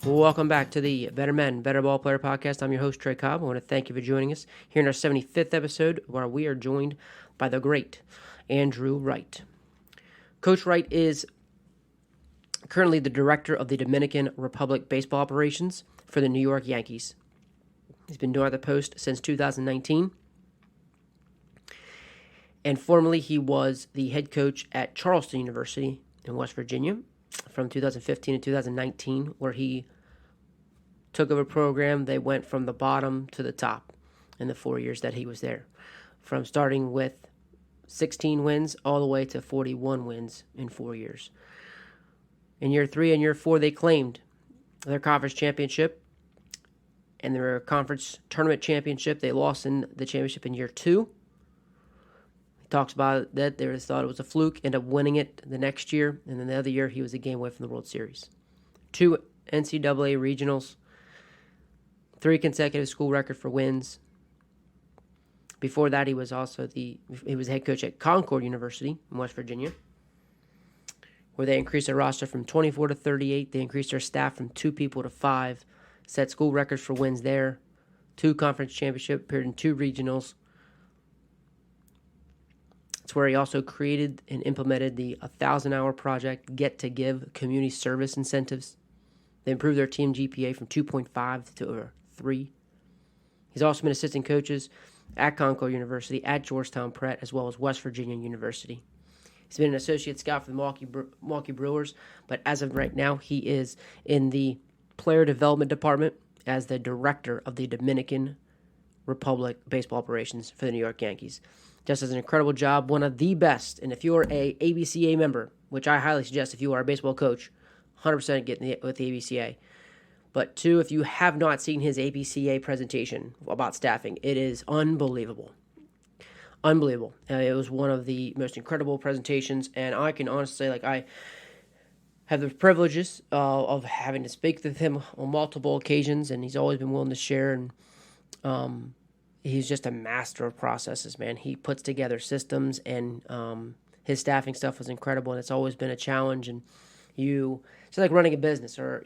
Welcome back to the Better Men, Better Ball Player podcast. I'm your host, Trey Cobb. I want to thank you for joining us here in our 75th episode, where we are joined by the great Andrew Wright. Coach Wright is currently the director of the Dominican Republic baseball operations for the New York Yankees. He's been doing the post since 2019. And formerly, he was the head coach at Charleson University in West Virginia from 2015 to 2019, where he took over a program. They went from the bottom to the top in the 4 years that he was there, from starting with 16 wins all the way to 41 wins in 4 years. In year 3 and year 4, they claimed their conference championship and their conference tournament championship. They lost in the championship in year 2. Talks about that they thought it was a fluke, ended up winning it the next year, and then the other year he was a game away from the World Series. 2 NCAA Regionals, 3 consecutive school record for wins. Before that, he was head coach at Concord University in West Virginia, where they increased their roster from 24 to 38. They increased their staff from 2 people to 5, set school records for wins there, 2 conference championship, appeared in 2 regionals. It's where he also created and implemented the 1,000-hour project, Get to Give community service incentives. They improved their team GPA from 2.5 to over 3. He's also been assistant coaches at Concord University, at Georgetown Pratt, as well as West Virginia University. He's been an associate scout for the Milwaukee Brewers, but as of right now, he is in the player development department as the director of the Dominican Republic baseball operations for the New York Yankees. Just does an incredible job, one of the best. And if you're a ABCA member, which I highly suggest if you are a baseball coach, 100% get with the ABCA. But 2, if you have not seen his ABCA presentation about staffing, it is unbelievable. Unbelievable. It was one of the most incredible presentations, and I can honestly say, I have the privileges of having to speak with him on multiple occasions, and he's always been willing to share, and he's just a master of processes, man. He puts together systems, and his staffing stuff was incredible, and it's always been a challenge. And it's like running a business, or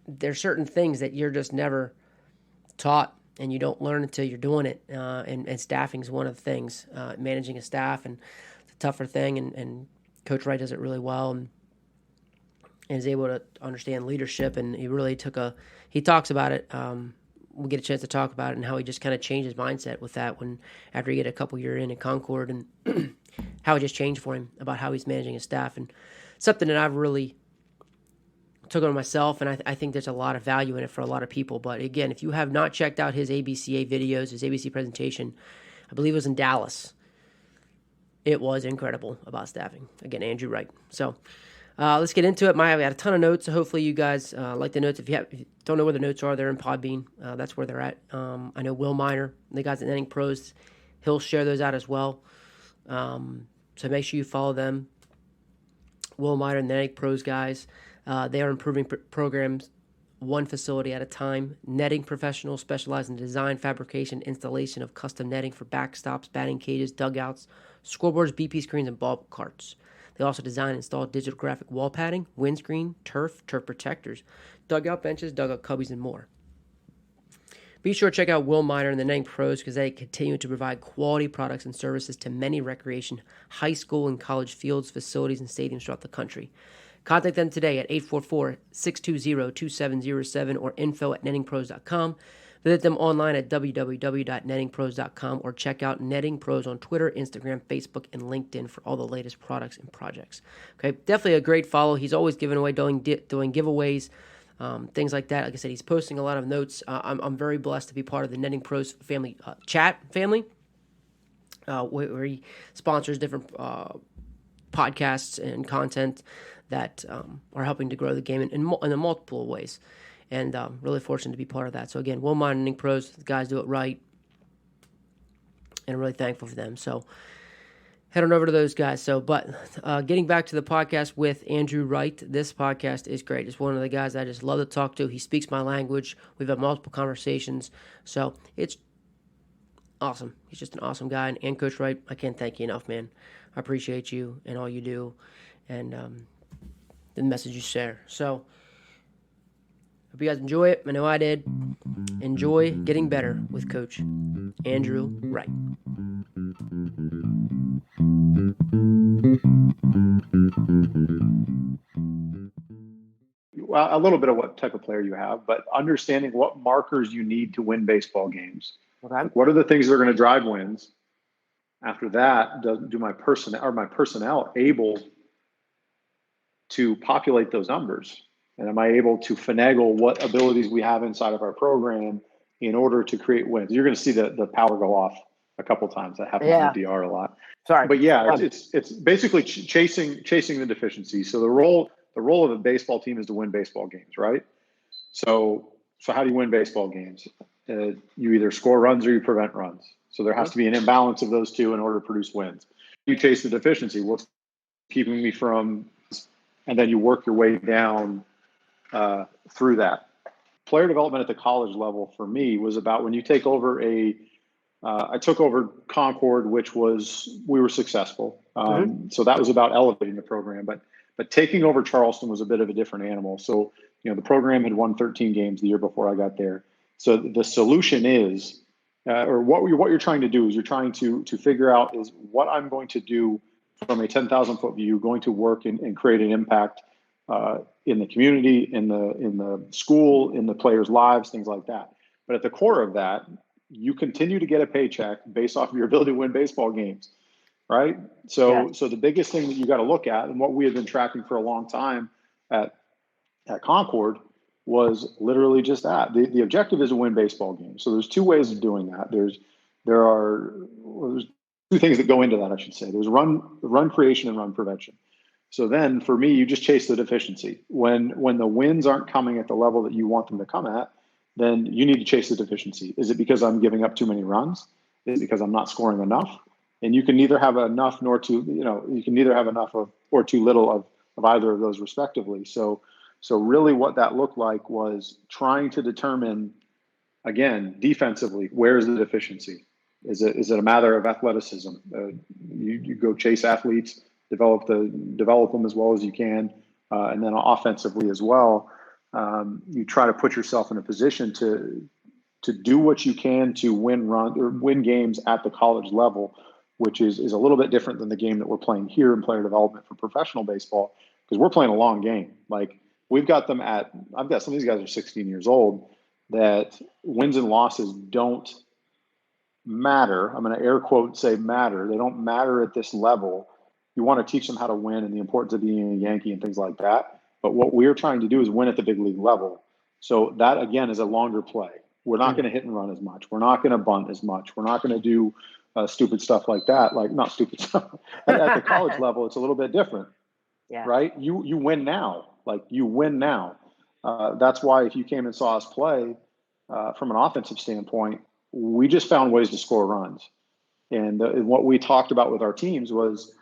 there's certain things that you're just never taught, and you don't learn until you're doing it. And staffing is one of the things. Managing a staff, and it's a tougher thing, and Coach Wright does it really well, and is able to understand leadership. And he really he talks about it. We'll get a chance to talk about it and how he just kind of changed his mindset with that after he get a couple years in Concord, and how it just changed for him about how he's managing his staff, and something that I've really took on myself, and I think there's a lot of value in it for a lot of people. But again, if you have not checked out his ABCA videos, his ABC presentation, I believe it was in Dallas. It was incredible about staffing. Again, Andrew Wright. So let's get into it. I got a ton of notes, so hopefully you guys like the notes. If you don't know where the notes are, they're in Podbean. That's where they're at. I know Will Miner, the guys at Netting Pros, he'll share those out as well. So make sure you follow them. Will Miner and the Netting Pros guys, they are improving programs one facility at a time. Netting professionals specialize in design, fabrication, installation of custom netting for backstops, batting cages, dugouts, scoreboards, BP screens, and ball carts. They also design and install digital graphic wall padding, windscreen, turf protectors, dugout benches, dugout cubbies, and more. Be sure to check out Will Miner and the Netting Pros, because they continue to provide quality products and services to many recreation, high school, and college fields, facilities, and stadiums throughout the country. Contact them today at 844-620-2707 or info@nettingpros.com. Visit them online at www.nettingpros.com, or check out Netting Pros on Twitter, Instagram, Facebook, and LinkedIn for all the latest products and projects. Okay, definitely a great follow. He's always giving away, doing giveaways, things like that. Like I said, he's posting a lot of notes. I'm very blessed to be part of the Netting Pros family chat family, where he sponsors different podcasts and content that are helping to grow the game in multiple ways. And really fortunate to be part of that. So again, Will Miner and Netting Pros, the guys do it right, and I'm really thankful for them. So head on over to those guys. But getting back to the podcast with Andrew Wright, this podcast is great. It's one of the guys I just love to talk to. He speaks my language. We've had multiple conversations. So it's awesome. He's just an awesome guy. And Coach Wright, I can't thank you enough, man. I appreciate you and all you do, and the message you share. So Hope you guys enjoy it. I know I did. Enjoy getting better with Coach Andrew Wright. Well, a little bit of what type of player you have, but understanding what markers you need to win baseball games. Okay. Like, what are the things that are going to drive wins? After that, do my personnel able to populate those numbers? And am I able to finagle what abilities we have inside of our program in order to create wins? You're going to see the power go off a couple times. That happens in the DR a lot. Sorry. But yeah, it's basically chasing the deficiency. So the role of a baseball team is to win baseball games, right? So how do you win baseball games? You either score runs or you prevent runs. So there has to be an imbalance of those two in order to produce wins. You chase the deficiency. What's keeping me from? And then you work your way down through that. Player development at the college level for me was about when you take over I took over Concord, which we were successful. So that was about elevating the program. But taking over Charleston was a bit of a different animal. So, the program had won 13 games the year before I got there. So the solution is, or what you're trying to do is you're trying to figure out is what I'm going to do from a 10,000 foot view, going to work and create an impact in the community, in the school, in the players' lives, things like that. But at the core of that, you continue to get a paycheck based off of your ability to win baseball games, right? So the biggest thing that you got to look at, and what we had been tracking for a long time at Concord, was literally just that. The objective is to win baseball games. So there's two ways of doing that. There's two things that go into that, I should say. There's run creation and run prevention. So then for me, you just chase the deficiency. When the wins aren't coming at the level that you want them to come at, then you need to chase the deficiency. Is it because I'm giving up too many runs? Is it because I'm not scoring enough? And you can neither have enough or too little of either of those respectively. So really what that looked like was trying to determine, again, defensively, where is the deficiency? Is it a matter of athleticism? You go chase athletes, develop them as well as you can, and then offensively as well. You try to put yourself in a position to do what you can to win games at the college level, which is a little bit different than the game that we're playing here in player development for professional baseball, because we're playing a long game. Like I've got some of these guys are 16 years old, that wins and losses don't matter. I'm going to air quote say matter. They don't matter at this level. You want to teach them how to win and the importance of being a Yankee and things like that. But what we're trying to do is win at the big league level. So that, again, is a longer play. We're not going to hit and run as much. We're not going to bunt as much. We're not going to do stupid stuff like that. Like, not stupid stuff. At the college level, it's a little bit different, right? You win now. Like, you win now. That's why if you came and saw us play from an offensive standpoint, we just found ways to score runs. And what we talked about with our teams was,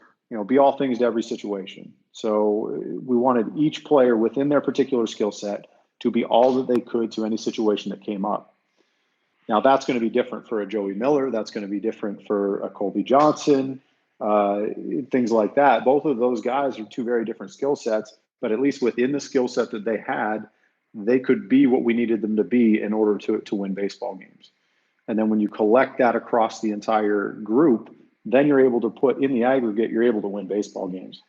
be all things to every situation. So we wanted each player within their particular skill set to be all that they could to any situation that came up. Now, that's going to be different for a Joey Miller. That's going to be different for a Colby Johnson, things like that. Both of those guys are two very different skill sets, but at least within the skill set that they had, they could be what we needed them to be in order to win baseball games. And then when you collect that across the entire group, then you're able to put in the aggregate, you're able to win baseball games.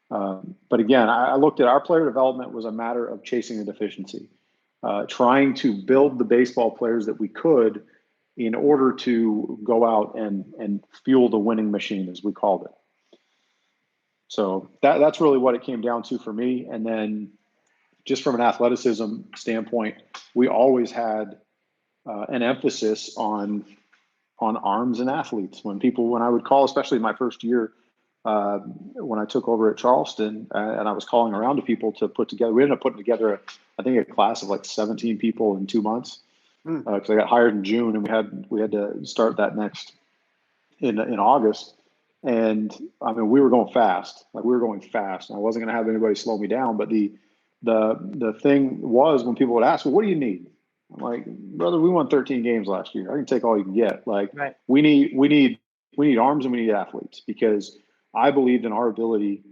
But again, I looked at our player development was a matter of chasing a deficiency, trying to build the baseball players that we could in order to go out and fuel the winning machine, as we called it. So that's really what it came down to for me. And then just from an athleticism standpoint, we always had an emphasis on arms and athletes. When I would call, especially my first year, when I took over at Charleston, and I was calling around to people to put together, we ended up putting together, I think, a class of like 17 people in 2 months, because I got hired in June, and we had to start that next in August. And I mean, we were going fast. And I wasn't going to have anybody slow me down. But the thing was, when people would ask, well, what do you need? I'm like, brother, we won 13 games last year. I can take all you can get. Like, right. we need arms and we need athletes, because I believed in our ability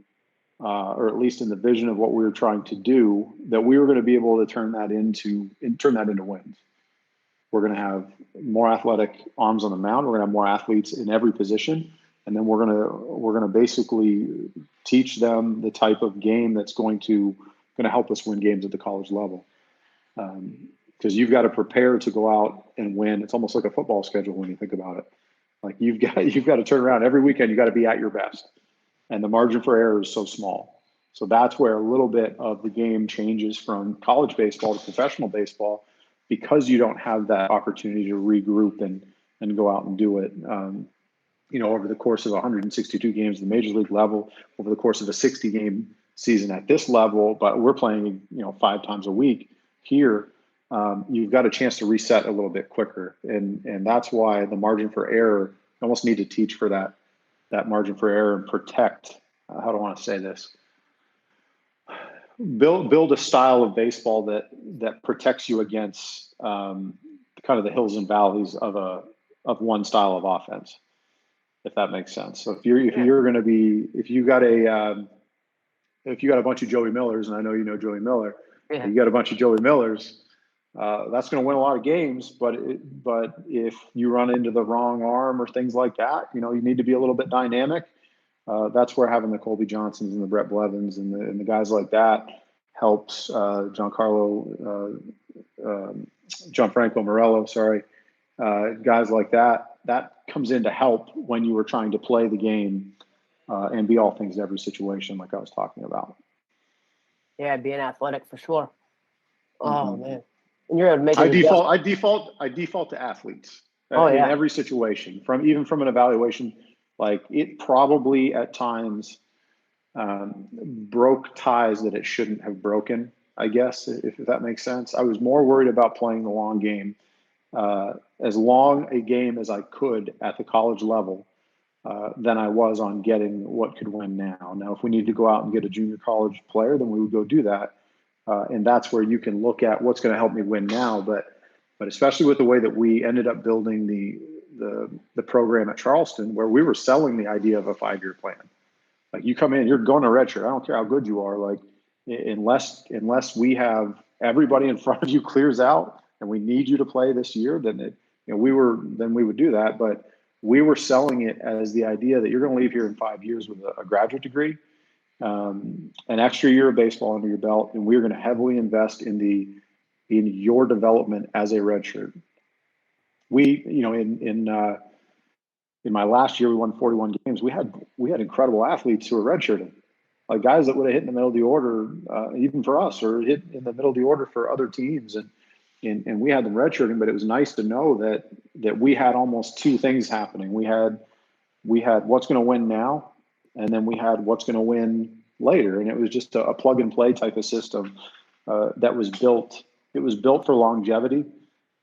or at least in the vision of what we were trying to do, that we were going to be able to turn that into wins. We're going to have more athletic arms on the mound. We're going to have more athletes in every position, and then we're going to basically teach them the type of game that's going to help us win games at the college level. Because you've got to prepare to go out and win. It's almost like a football schedule when you think about it. Like you've got to turn around every weekend. You got to be at your best, and the margin for error is so small. So that's where a little bit of the game changes from college baseball to professional baseball, because you don't have that opportunity to regroup and go out and do it. Over the course of 162 games at the major league level, over the course of a 60-game season at this level, but we're playing 5 times a week here. You've got a chance to reset a little bit quicker, and that's why the margin for error, you almost need to teach for that margin for error and protect. How do I want to say this? Build a style of baseball that protects you against kind of the hills and valleys of one style of offense, if that makes sense. So if you got a bunch of Joey Millers, and I know you know Joey Miller, you got a bunch of Joey Millers. That's going to win a lot of games, but if you run into the wrong arm or things like that, you need to be a little bit dynamic. That's where having the Colby Johnsons and the Brett Blevins and the guys like that helps. Gianfranco Morello, guys like that comes in to help when you were trying to play the game and be all things to every situation, like I was talking about. Yeah, being athletic for sure. Oh Mm-hmm. man. And you're making I default to athletes in every situation, even from an evaluation. Like it probably at times broke ties that it shouldn't have broken, I guess, if that makes sense. I was more worried about playing the long game, as long a game as I could at the college level, than I was on getting what could win now. Now, if we need to go out and get a junior college player, then we would go do that. And that's where you can look at what's going to help me win now. But especially with the way that we ended up building the program at Charleston, where we were selling the idea of a 5-year plan. Like you come in, you're going to redshirt. I don't care how good you are. Like unless we have everybody in front of you clears out and we need you to play this year, then we would do that. But we were selling it as the idea that you're going to leave here in 5 years with a graduate degree, an extra year of baseball under your belt, and we're going to heavily invest in your development as a redshirt. We, in my last year, we won 41 games. We had incredible athletes who were redshirting, like guys that would have hit in the middle of the order, even for us, or hit in the middle of the order for other teams, and we had them redshirting. But it was nice to know that we had almost 2 things happening. We had what's going to win now, and then we had what's going to win later, and it was just a plug and play type of system that was built. It was built for longevity.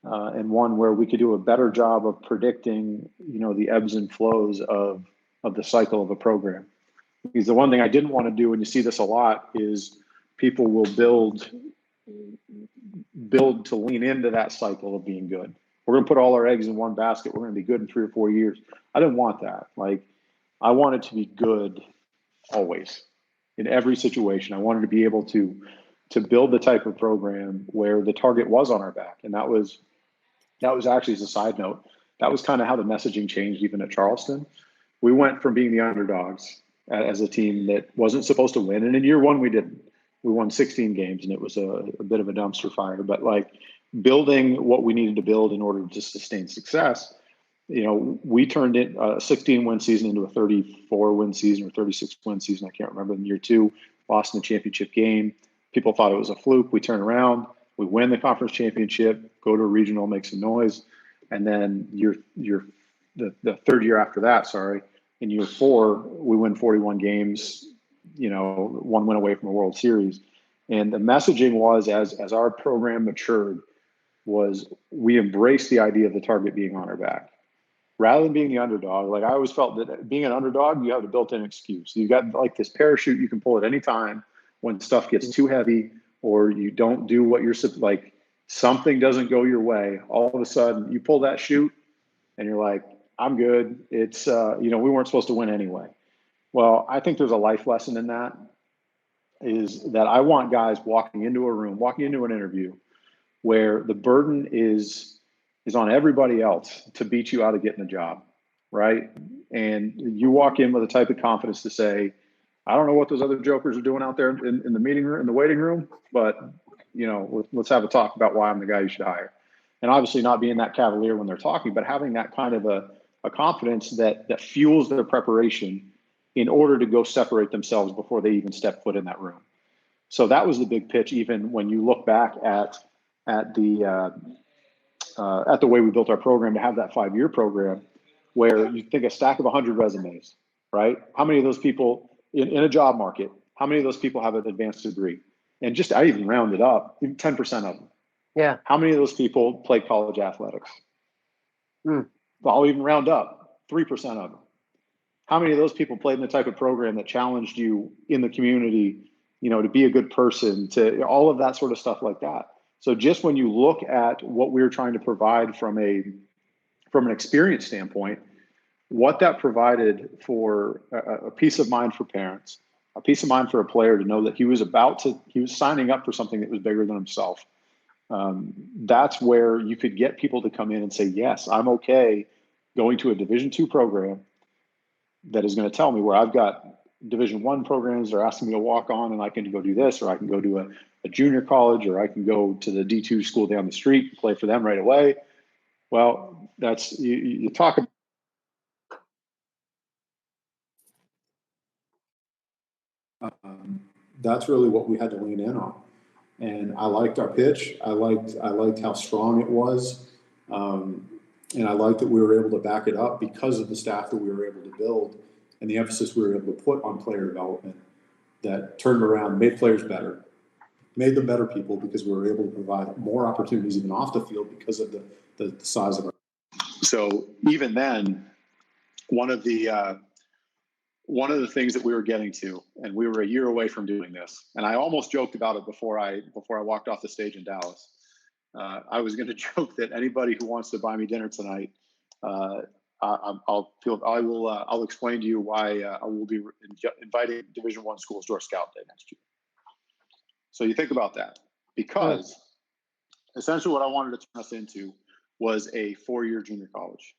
And one where we could do a better job of predicting, the ebbs and flows of the cycle of a program. Because the one thing I didn't want to do, and you see this a lot, is people will build to lean into that cycle of being good. We're going to put all our eggs in one basket. We're going to be good in 3 or 4 years. I didn't want that. Like, I wanted to be good always in every situation. I wanted to be able to build the type of program where the target was on our back, and that was actually, as a side note, that was kind of how the messaging changed even at Charleston. We went from being the underdogs as a team that wasn't supposed to win. And in year 1, we didn't. We won 16 games, and it was a bit of a dumpster fire. But like building what we needed to build in order to sustain success, we turned it a 16-win season into a 34-win season or 36-win season. I can't remember. In year 2, lost in the championship game. People thought it was a fluke. We turn around. We win the conference championship, go to a regional, make some noise, and then the third year after that, in year 4, we win 41 games, 1 win away from a World Series. And the messaging was, as our program matured, was we embraced the idea of the target being on our back. Rather than being the underdog, like I always felt that being an underdog, you have a built-in excuse. You've got like this parachute you can pull at any time when stuff gets too heavy, or you don't do what you're like, something doesn't go your way. All of a sudden you pull that chute and you're like, I'm good. It's, we weren't supposed to win anyway. Well, I think there's a life lesson in that. is that I want guys walking into a room, walking into an interview where the burden is on everybody else to beat you out of getting a job, right? And you walk in with a type of confidence to say, I don't know what those other jokers are doing out there in the meeting room, in the waiting room, but let's have a talk about why I'm the guy you should hire. And obviously not being that cavalier when they're talking, but having that kind of a confidence that fuels their preparation in order to go separate themselves before they even step foot in that room. So that was the big pitch, even when you look back at the way we built our program, to have that 5-year program where you think a stack of 100 resumes, right? How many of those people in a job market, how many of those people have an advanced degree? And just, I even rounded up, even 10% of them. Yeah. How many of those people play college athletics? I'll even round up, 3% of them. How many of those people played in the type of program that challenged you in the community, to be a good person, to all of that sort of stuff like that. So just when you look at what we're trying to provide from an experience standpoint, what that provided for a peace of mind for parents, a peace of mind for a player to know that he was signing up for something that was bigger than himself. That's where you could get people to come in and say, yes, I'm okay going to a Division II program that is going to tell me where I've got Division I programs are asking me to walk on and I can go do this, or I can go to a junior college, or I can go to the D2 school down the street and play for them right away. Well, that's, you talk about. That's really what we had to lean in on. And I liked our pitch. I liked how strong it was. And I liked that we were able to back it up because of the staff that we were able to build and the emphasis we were able to put on player development that turned around, made players better, made them better people, because we were able to provide more opportunities even off the field because of the size of our. So even then, one of the things that we were getting to, and we were a year away from doing this, and I almost joked about it before I walked off the stage in Dallas. I was going to joke that anybody who wants to buy me dinner tonight, I'll explain to you why I will be inviting Division I schools to our Scout Day next year. So you think about that, because essentially what I wanted to turn us into was a 4-year junior college,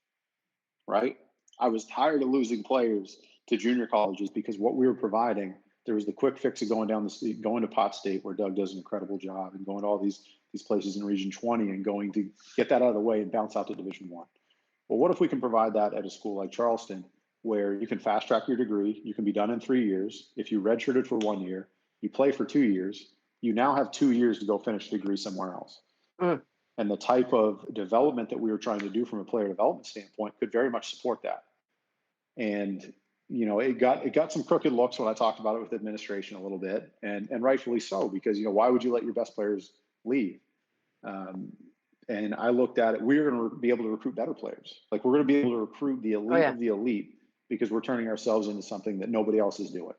right? I was tired of losing players to junior colleges because what we were providing, there was the quick fix of going down the street, going to Pot State, where Doug does an incredible job, and going to all these places in Region 20 and going to get that out of the way and bounce out to Division I. Well, what if we can provide that at a school like Charleston, where you can fast track your degree, you can be done in 3 years. If you redshirted for 1 year, you play for 2 years, you now have 2 years to go finish the degree somewhere else. And the type of development that we were trying to do from a player development standpoint could very much support that. And it got some crooked looks when I talked about it with administration a little bit, and rightfully so, because why would you let your best players leave? And I looked at it, we're going to be able to recruit better players. Like, we're going to be able to recruit the elite of the elite, because we're turning ourselves into something that nobody else is doing,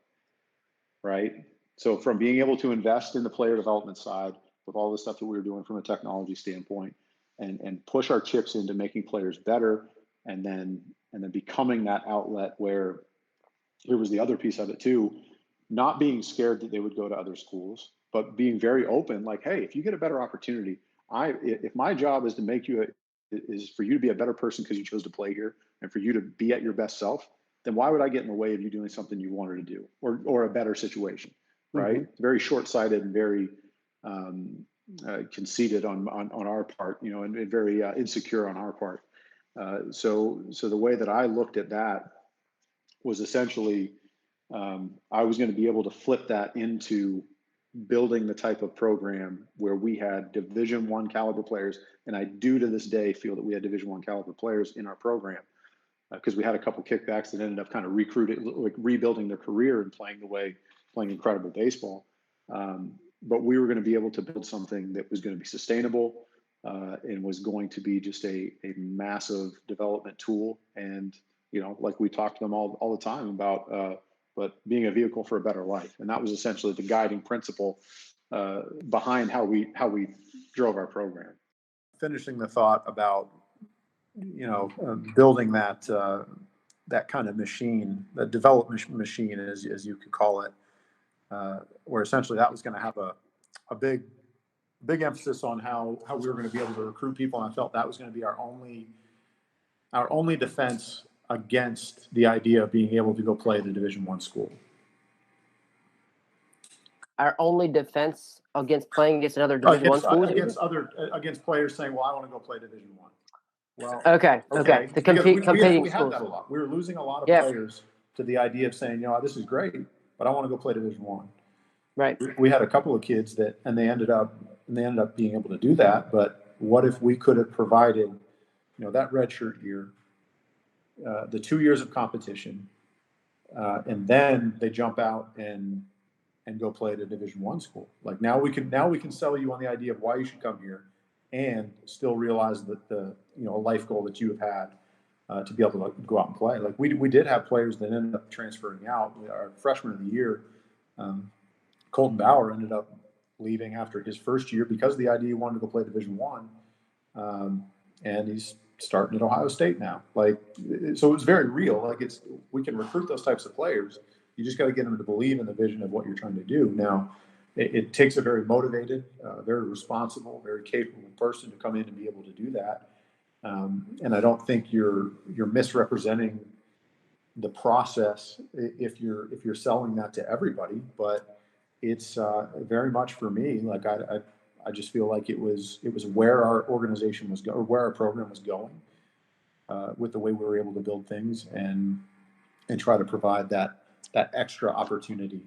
right? So from being able to invest in the player development side with all the stuff that we were doing from a technology standpoint, and push our chips into making players better, and then becoming that outlet where here was the other piece of it too, not being scared that they would go to other schools, but being very open, like, hey, if you get a better opportunity, if my job is to make you is for you to be a better person because you chose to play here, and for you to be at your best self, then why would I get in the way of you doing something you wanted to do, or a better situation, right? Mm-hmm. Very short-sighted and very conceited on our part, and very insecure on our part. So the way that I looked at that was essentially, I was going to be able to flip that into building the type of program where we had Division I caliber players. And I do to this day feel that we had Division I caliber players in our program, because we had a couple kickbacks that ended up kind of rebuilding their career and playing incredible baseball. But we were going to be able to build something that was going to be sustainable, and was going to be just a massive development tool. And, like we talk to them all the time about, but being a vehicle for a better life. And that was essentially the guiding principle behind how we drove our program. Finishing the thought about, building that kind of machine, that development machine, as you could call it. where essentially that was going to have a big emphasis on how we were going to be able to recruit people. And I felt that was going to be our only defense against the idea of being able to go play at a Division I school. Our only defense against playing against another Division I school? Against players saying, well, I want to go play Division I. Well, okay. The competing we had that a lot. We were losing a lot of players to the idea of saying, this is great, but I want to go play Division I. Right. We had a couple of kids and they ended up being able to do that. But what if we could have provided, that redshirt year, the 2 years of competition, and then they jump out and go play at a Division I school. Like now we can sell you on the idea of why you should come here, and still realize that a life goal that you have had to be able to go out and play. Like we did have players that ended up transferring out. Our freshman of the year, Colton Bauer, ended up leaving after his first year because of the idea he wanted to go play Division I, and he's starting at Ohio State now. So it's very real. We can recruit those types of players. You just got to get them to believe in the vision of what you're trying to do. Now, it takes a very motivated, very responsible, very capable person to come in and be able to do that. And I don't think you're misrepresenting the process if you're selling that to everybody. But it's very much for me. I just feel like it was where our organization was or where our program was going with the way we were able to build things and try to provide that extra opportunity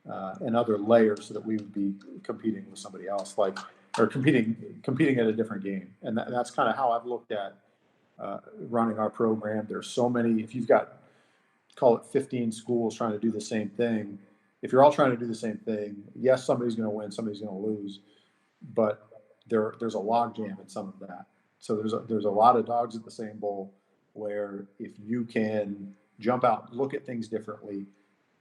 and other layers so that we would be competing with somebody else, or competing at a different game. And that's kind of how I've looked at running our program. There's so many. If you've got, call it 15 schools trying to do the same thing, if you're all trying to do the same thing, yes, somebody's going to win, somebody's going to lose, but there's a log jam in some of that. So there's a lot of dogs at the same bowl, where if you can jump out, look at things differently,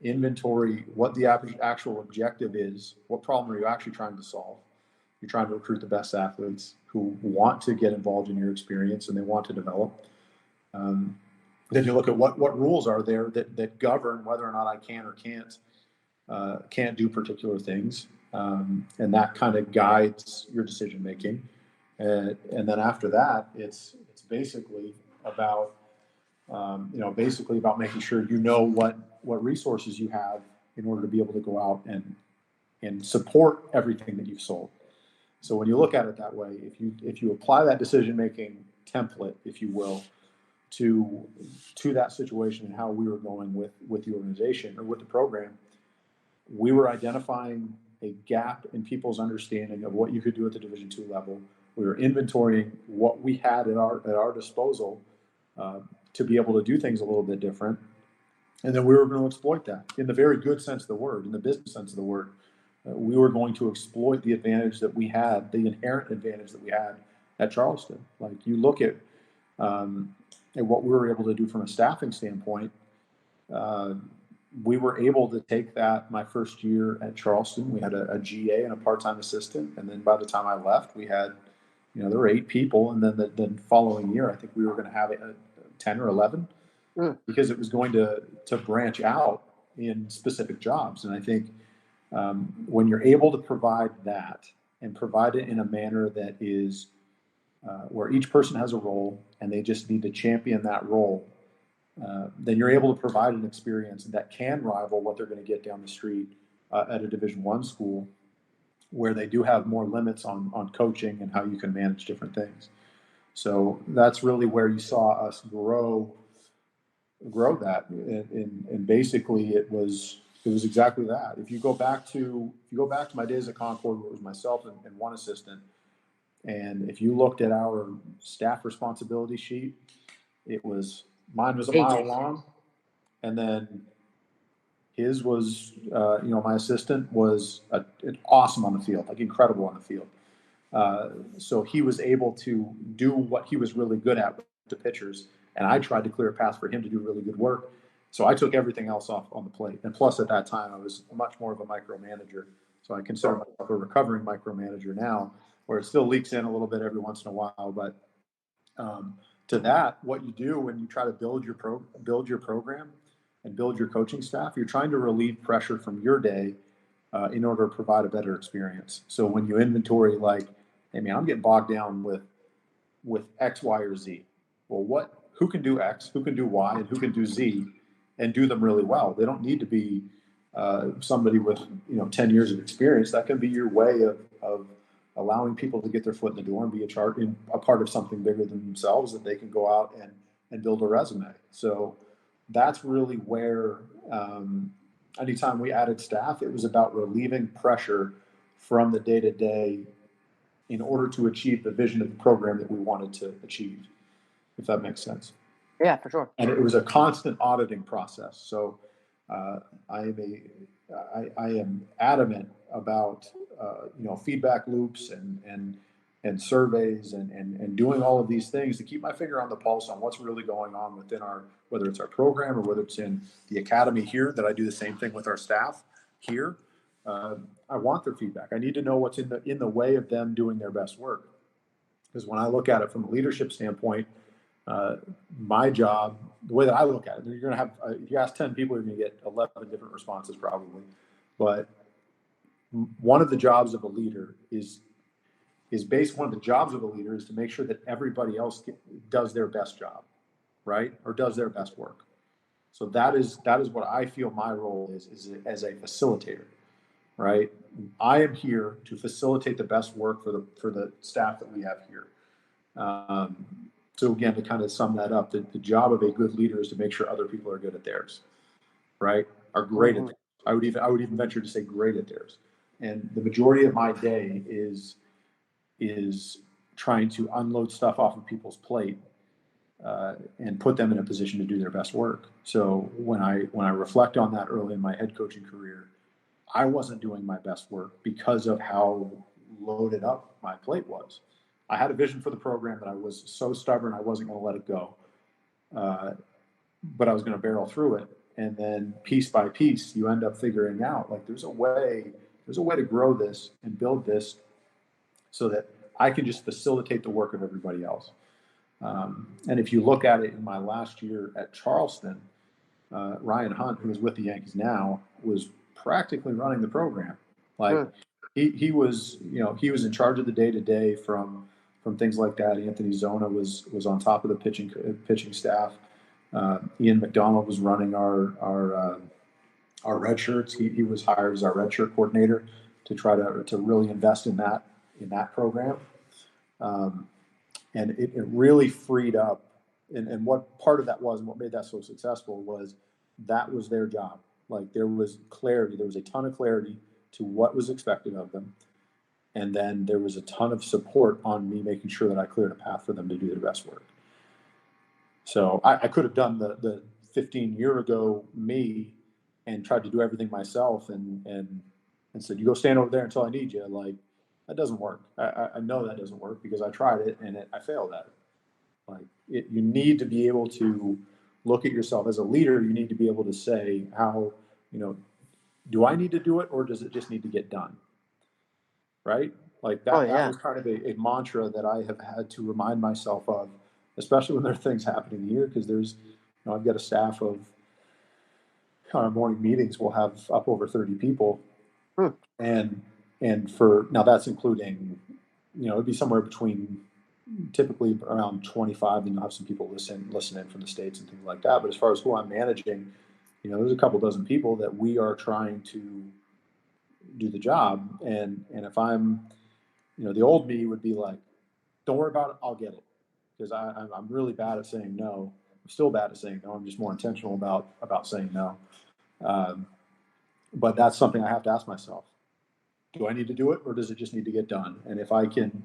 inventory what the actual objective is, what problem are you actually trying to solve? You're trying to recruit the best athletes who want to get involved in your experience and they want to develop. Then you look at what rules are there that govern whether or not I can or can't do particular things, and that kind of guides your decision making. And then after that, it's basically about making sure what resources you have in order to be able to go out and support everything that you've sold. So when you look at it that way, if you apply that decision making template, if you will, to that situation and how we were going with the organization or with the program, we were identifying a gap in people's understanding of what you could do at the Division II level. We were inventorying what we had at our disposal to be able to do things a little bit different. And then we were going to exploit that in the very good sense of the word, in the business sense of the word. We were going to exploit the advantage that we had, the inherent advantage that we had at Charleston. Like you look at what we were able to do from a staffing standpoint, we were able to take that my first year at Charleston. We had a GA and a part-time assistant. And then by the time I left, we had, there were 8 people. And then the following year, I think we were going to have 10 or 11 because it was going to branch out in specific jobs. And I think when you're able to provide that and provide it in a manner that is where each person has a role and they just need to champion that role, then you're able to provide an experience that can rival what they're going to get down the street at a Division I school, where they do have more limits on coaching and how you can manage different things. So that's really where you saw us grow that, and basically it was exactly that. If you go back to my days at Concord, where it was myself and one assistant, and if you looked at our staff responsibility sheet, mine was a mile long, and then his was, my assistant was awesome on the field, like incredible on the field. So he was able to do what he was really good at with the pitchers, and I tried to clear a path for him to do really good work. So I took everything else off on the plate. And plus, at that time, I was much more of a micromanager. So I consider myself a recovering micromanager now, where it still leaks in a little bit every once in a while. But to that, what you do when you try to build your program and build your coaching staff, you're trying to relieve pressure from your day in order to provide a better experience. So when you inventory, like, hey man, I'm getting bogged down with X, Y, or Z. Well, who can do X, who can do Y, and who can do Z, and do them really well? They don't need to be somebody with 10 years of experience. That can be your way of allowing people to get their foot in the door and be a part of something bigger than themselves that they can go out and build a resume. So that's really where anytime we added staff, it was about relieving pressure from the day-to-day in order to achieve the vision of the program that we wanted to achieve, if that makes sense. Yeah, for sure. And it was a constant auditing process. So I am adamant about feedback loops and surveys and doing all of these things to keep my finger on the pulse on what's really going on within whether it's our program or whether it's in the academy here, that I do the same thing with our staff here. I want their feedback. I need to know what's in the way of them doing their best work. Because when I look at it from a leadership standpoint, my job, the way that I look at it, you're going to have, if you ask 10 people, you're going to get 11 different responses probably. But one of the jobs of a leader is one of the jobs of a leader is to make sure that everybody else does their best job, right? Or does their best work. So that is what I feel my role is as a facilitator, right? I am here to facilitate the best work for the staff that we have here. So again, to kind of sum that up, the job of a good leader is to make sure other people are good at theirs, right? Are great at theirs. I would even venture to say great at theirs. And the majority of my day is trying to unload stuff off of people's plate and put them in a position to do their best work. So when I reflect on that early in my head coaching career, I wasn't doing my best work because of how loaded up my plate was. I had a vision for the program that I was so stubborn I wasn't going to let it go, but I was going to barrel through it. And then piece by piece, you end up figuring out like there's a way to grow this and build this so that I can just facilitate the work of everybody else. And if you look at it in my last year at Charleston, Ryan Hunt, who is with the Yankees now, was practically running the program. Like he was in charge of the day-to-day from things like that. Anthony Zona was on top of the pitching staff. Ian McDonald was running our red shirts. He was hired as our red shirt coordinator to try to really invest in that program. And it really freed up. And what part of that was, and what made that so successful was that was their job. Like there was clarity. There was a ton of clarity to what was expected of them. And then there was a ton of support on me making sure that I cleared a path for them to do their best work. So I could have done the 15-year ago me and tried to do everything myself and said, you go stand over there until I need you. Like, that doesn't work. I know that doesn't work because I tried it and I failed at it. Like, you need to be able to look at yourself as a leader. You need to be able to say how, do I need to do it or does it just need to get done? Right? Like that, that was kind of a mantra that I have had to remind myself of, especially when there are things happening here, because there's, I've got a staff of, on our morning meetings, we'll have up over 30 people. And for, now that's including, it'd be somewhere between typically around 25, and you'll have some people listen in from the States and things like that. But as far as who I'm managing, there's a couple dozen people that we are trying to do the job. And if I'm, the old me would be like, don't worry about it, I'll get it. Because I'm really bad at saying no. I'm still bad at saying no. I'm just more intentional about saying no. But that's something I have to ask myself. Do I need to do it or does it just need to get done? And if I can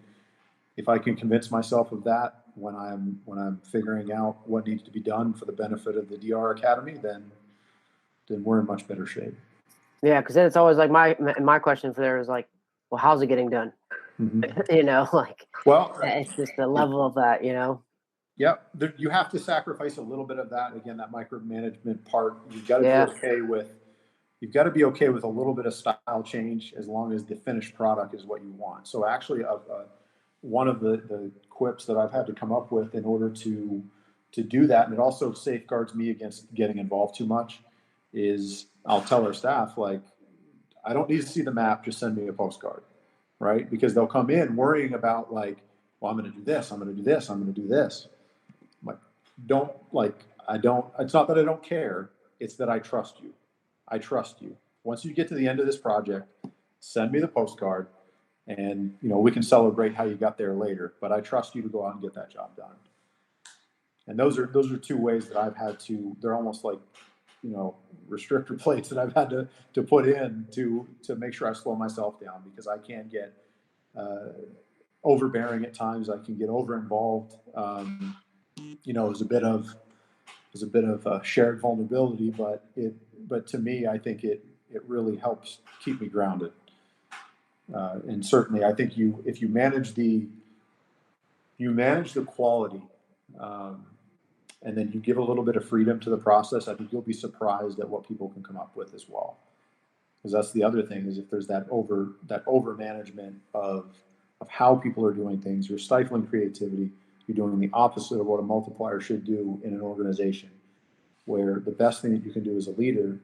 convince myself of that when I'm figuring out what needs to be done for the benefit of the DR Academy, then we're in much better shape. Yeah, because then it's always like my question for there is like, well, how's it getting done? Mm-hmm. Well, it's just the level of that, Yeah, you have to sacrifice a little bit of that. Again, that micromanagement part, you've got to be okay with. You've got to be okay with a little bit of style change as long as the finished product is what you want. So actually, one of the quips that I've had to come up with in order to do that, and it also safeguards me against getting involved too much, is I'll tell our staff, like, I don't need to see the map. Just send me a postcard, right? Because they'll come in worrying about like, well, I'm going to do this. I'm going to do this. I'm going to do this. I'm like, it's not that I don't care. It's that I trust you. I trust you. Once you get to the end of this project, send me the postcard and, we can celebrate how you got there later, but I trust you to go out and get that job done. And those are 2 ways that I've had to, they're almost like, restrictor plates that I've had to put in to make sure I slow myself down, because I can get overbearing at times. I can get over involved. There's a bit of shared vulnerability, but to me, I think it really helps keep me grounded. And certainly, I think if you manage the quality, and then you give a little bit of freedom to the process, I think you'll be surprised at what people can come up with as well. Because that's the other thing, is if there's that over management of how people are doing things, you're stifling creativity. You're doing the opposite of what a multiplier should do in an organization, where the best thing that you can do as a leader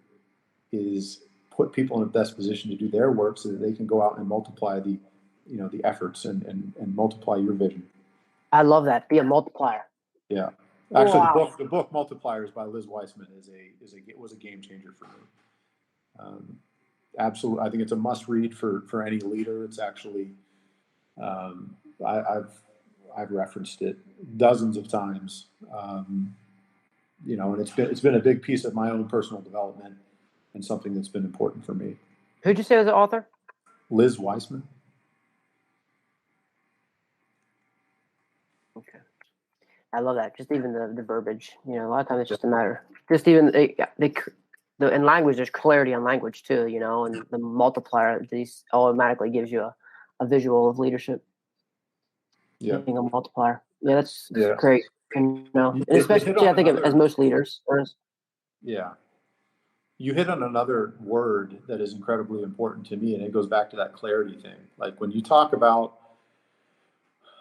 is put people in the best position to do their work so that they can go out and multiply the efforts and multiply your vision. I love that. Be a multiplier. Yeah. Actually, wow. the book Multipliers by Liz Weissman was a game changer for me. Absolutely. I think it's a must read for any leader. It's actually, I've referenced it dozens of times. And it's been a big piece of my own personal development and something that's been important for me. Who'd you say was the author? Liz Weissman. Okay. I love that. Just even the verbiage, a lot of times it's just a matter. Just even in language, there's clarity on language too, and the multiplier, these automatically gives you a visual of leadership. Yeah. Being a multiplier. Yeah, that's great. And especially I think as most leaders. Yeah. You hit on another word that is incredibly important to me, and it goes back to that clarity thing. Like when you talk about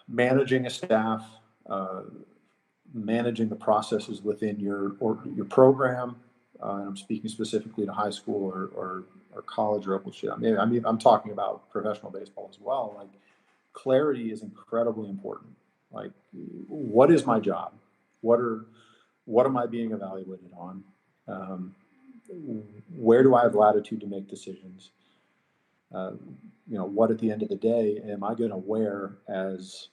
managing a staff, managing the processes within your program, and I'm speaking specifically to high school or college or I'm talking about professional baseball as well. Like clarity is incredibly important. Like, what is my job? What am I being evaluated on? Where do I have latitude to make decisions? What at the end of the day am I going to wear as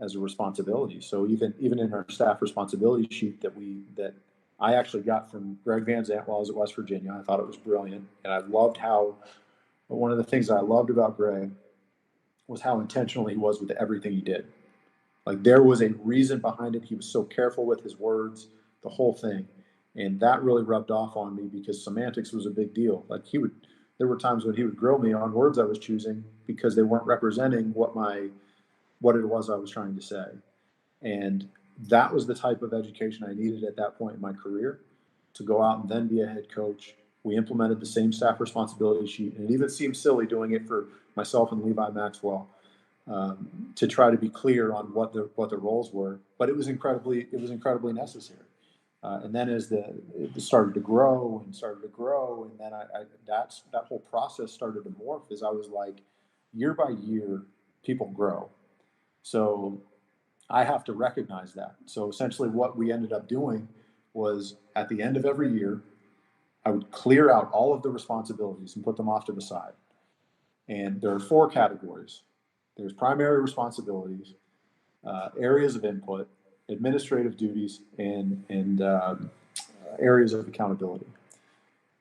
a responsibility? So even in our staff responsibility sheet that I actually got from Greg Van Zant while I was at West Virginia, I thought it was brilliant, and I loved one of the things that I loved about Greg was how intentional he was with everything he did. Like there was a reason behind it. He was so careful with his words, the whole thing. And that really rubbed off on me because semantics was a big deal. Like there were times when he would grill me on words I was choosing because they weren't representing what it was I was trying to say. And that was the type of education I needed at that point in my career to go out and then be a head coach. We implemented the same staff responsibility sheet, and it even seemed silly doing it for myself and Levi Maxwell to try to be clear on what the roles were. But it was incredibly necessary. And then as it started to grow, and then that whole process started to morph as I was like, year by year, people grow. So I have to recognize that. So essentially what we ended up doing was at the end of every year, I would clear out all of the responsibilities and put them off to the side. And there are 4 categories. There's primary responsibilities, areas of input, administrative duties, and areas of accountability.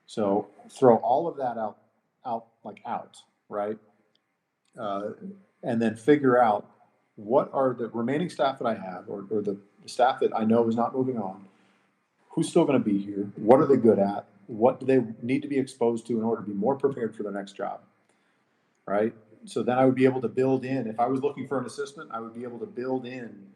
So throw all of that out, right? And then figure out what are the remaining staff that I have, or the staff that I know is not moving on. Who's still going to be here? What are they good at? What do they need to be exposed to in order to be more prepared for their next job, right? So then I would be able to build in. If I was looking for an assistant, I would be able to build in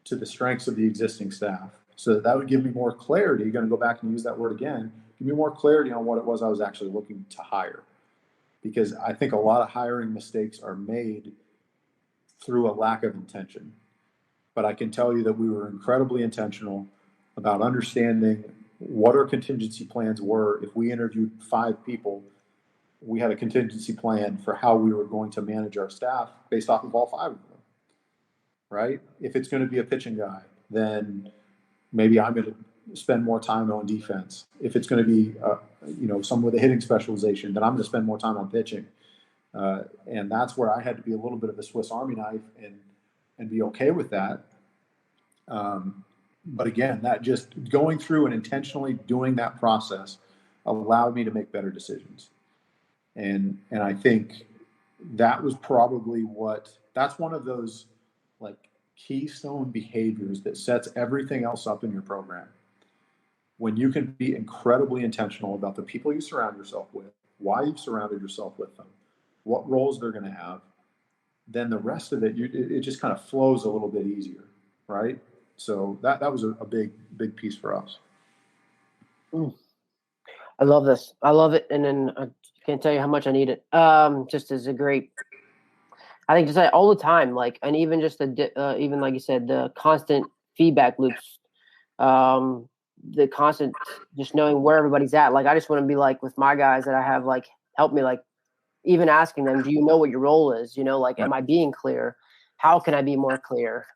to the strengths of the existing staff. So that would give me more clarity. You're going to go back and use that word again. Give me more clarity on what it was I was actually looking to hire. Because I think a lot of hiring mistakes are made through a lack of intention. But I can tell you that we were incredibly intentional about understanding what our contingency plans were. If we interviewed 5 people, we had a contingency plan for how we were going to manage our staff based off of all 5 of them, right? If it's going to be a pitching guy, then maybe I'm going to spend more time on defense. If it's going to be, someone with a hitting specialization, then I'm going to spend more time on pitching. And that's where I had to be a little bit of a Swiss Army knife and be okay with that. But again, that just going through and intentionally doing that process allowed me to make better decisions. And I think that was probably that's one of those like keystone behaviors that sets everything else up in your program. When you can be incredibly intentional about the people you surround yourself with, why you've surrounded yourself with them, what roles they're going to have, then the rest of it, it just kind of flows a little bit easier, right? So that was a big piece for us. I love this. I love it. And then I can't tell you how much I need it. Just as a great, I think just like all the time, like, and even just even like you said, the constant feedback loops, the constant just knowing where everybody's at. Like, I just want to be like with my guys that I have, like, help me, like, even asking them, do you know what your role is? Like, am I being clear? How can I be more clear?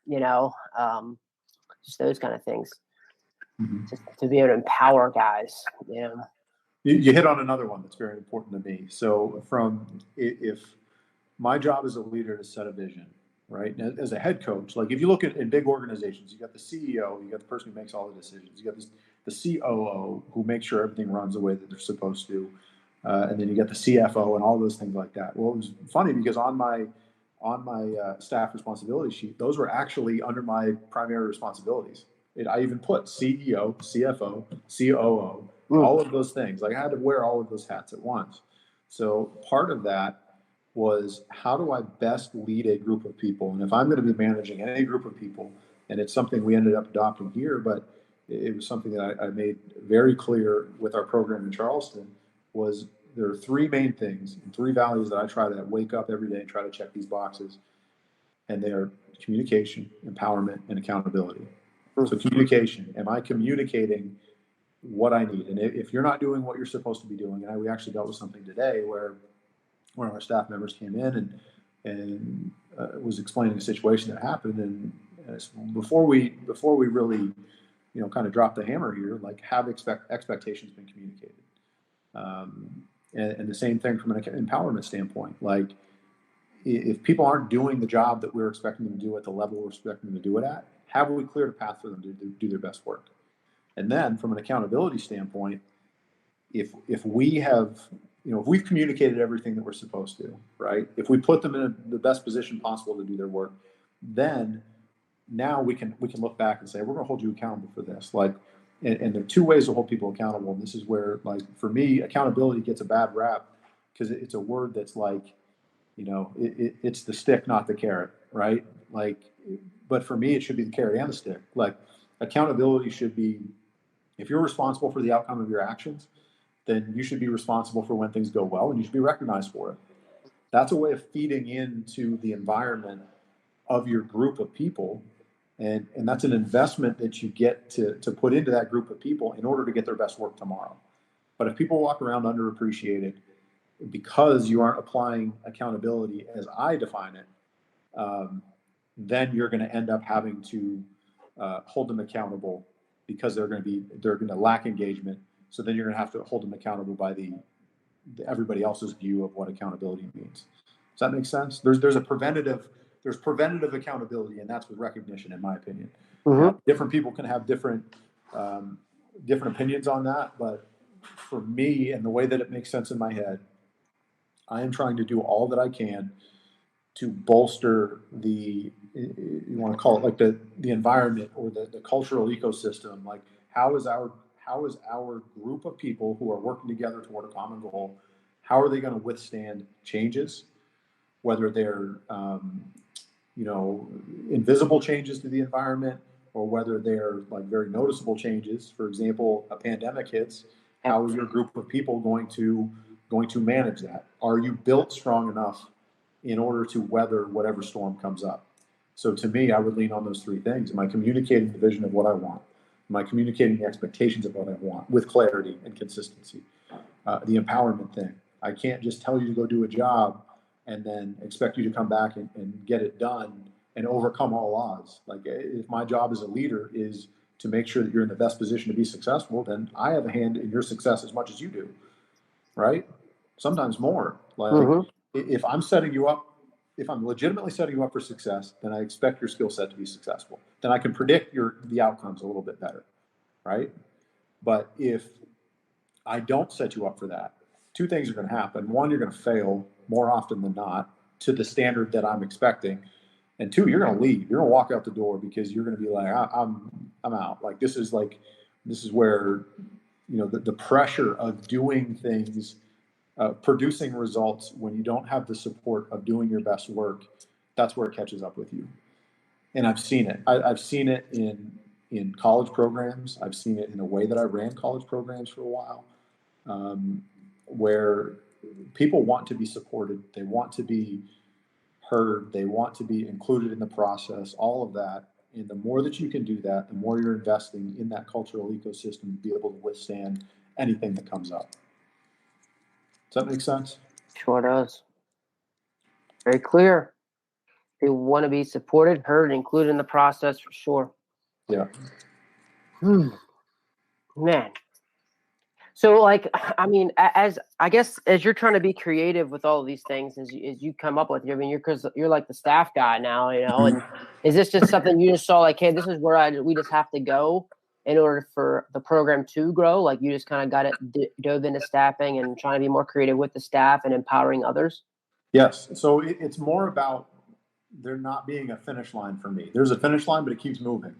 Just those kind of things. Mm-hmm. Just to be able to empower guys. Yeah. You hit on another one that's very important to me. So if my job as a leader to set a vision, right? And as a head coach, like if you look at in big organizations, you got the CEO, you got the person who makes all the decisions, you got the COO who makes sure everything runs the way that they're supposed to. And then you get the CFO and all those things like that. Well, it was funny because on my staff responsibility sheet, those were actually under my primary responsibilities. I even put CEO, CFO, COO, all of those things. Like I had to wear all of those hats at once. So part of that was, how do I best lead a group of people? And if I'm going to be managing any group of people, and it's something we ended up adopting here, but it was something that I made very clear with our program in Charleston, was there are 3 main things and 3 values that I try to wake up every day and try to check these boxes. And they are communication, empowerment, and accountability. So communication, am I communicating what I need? And if you're not doing what you're supposed to be doing, and we actually dealt with something today where one of our staff members came in and was explaining a situation that happened. And before we really, kind of drop the hammer here, like, have expectations been communicated? And the same thing from an empowerment standpoint. Like, if people aren't doing the job that we're expecting them to do at the level we're expecting them to do it at, have we cleared a path for them to do their best work? And then from an accountability standpoint, if we have, if we've communicated everything that we're supposed to, right? If we put them in the best position possible to do their work, then now we can look back and say, we're going to hold you accountable for this. Like, and there are 2 ways to hold people accountable. And this is where, like, for me, accountability gets a bad rap because it's a word that's like, it's the stick, not the carrot, right? Like, but for me, it should be the carrot and the stick. Like, accountability should be, if you're responsible for the outcome of your actions, then you should be responsible for when things go well, and you should be recognized for it. That's a way of feeding into the environment of your group of people. And that's an investment that you get to put into that group of people in order to get their best work tomorrow. But if people walk around underappreciated because you aren't applying accountability as I define it, then you're going to end up having to hold them accountable because they're going to lack engagement. So then you're going to have to hold them accountable by everybody else's view of what accountability means. Does that make sense? There's preventative accountability, and that's with recognition, in my opinion. Mm-hmm. Different people can have different opinions on that, but for me, and the way that it makes sense in my head, I am trying to do all that I can to bolster you want to call it like the environment or the cultural ecosystem. Like, how is our group of people who are working together toward a common goal, how are they going to withstand changes, whether they're invisible changes to the environment or whether they're like very noticeable changes. For example, a pandemic hits. How is your group of people going to manage that? Are you built strong enough in order to weather whatever storm comes up? So to me, I would lean on those 3 things. Am I communicating the vision of what I want? Am I communicating the expectations of what I want with clarity and consistency? The empowerment thing. I can't just tell you to go do a job and then expect you to come back and get it done and overcome all odds. Like, if my job as a leader is to make sure that you're in the best position to be successful, then I have a hand in your success as much as you do, right? Sometimes more. Like, if I'm setting you up, if I'm legitimately setting you up for success, then I expect your skill set to be successful. Then I can predict the outcomes a little bit better, right? But if I don't set you up for that, two things are going to happen. One, you're going to fail more often than not to the standard that I'm expecting. And two, you're going to leave. You're going to walk out the door because you're going to be like, I'm out. Like, this is where, the pressure of doing things, producing results when you don't have the support of doing your best work, that's where it catches up with you. And I've seen it. I've seen it in college programs. I've seen it in the way that I ran college programs for a while, where people want to be supported. They want to be heard. They want to be included in the process, all of that. And the more that you can do that, the more you're investing in that cultural ecosystem to be able to withstand anything that comes up. Does that make sense? Sure does. Very clear. They want to be supported, heard, included in the process for sure. Yeah. Man. So, like, I mean, as you're trying to be creative with all of these things, as you come up with, I mean, you're like the staff guy now, and is this just something you just saw, like, hey, this is where we just have to go in order for the program to grow? Like, you just kind of got it dove into staffing and trying to be more creative with the staff and empowering others? Yes. So it's more about there not being a finish line for me. There's a finish line, but it keeps moving.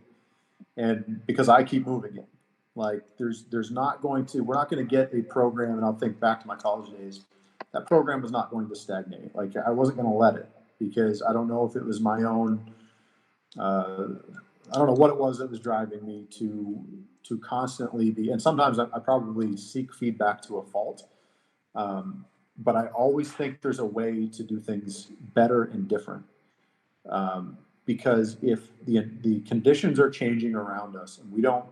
And because I keep moving it. Like, we're not going to get a program, and I'll think back to my college days, that program was not going to stagnate. Like, I wasn't going to let it, because I don't know if it was my own, I don't know what it was that was driving me to constantly be, and sometimes I probably seek feedback to a fault. But I always think there's a way to do things better and different. Because if the conditions are changing around us and we don't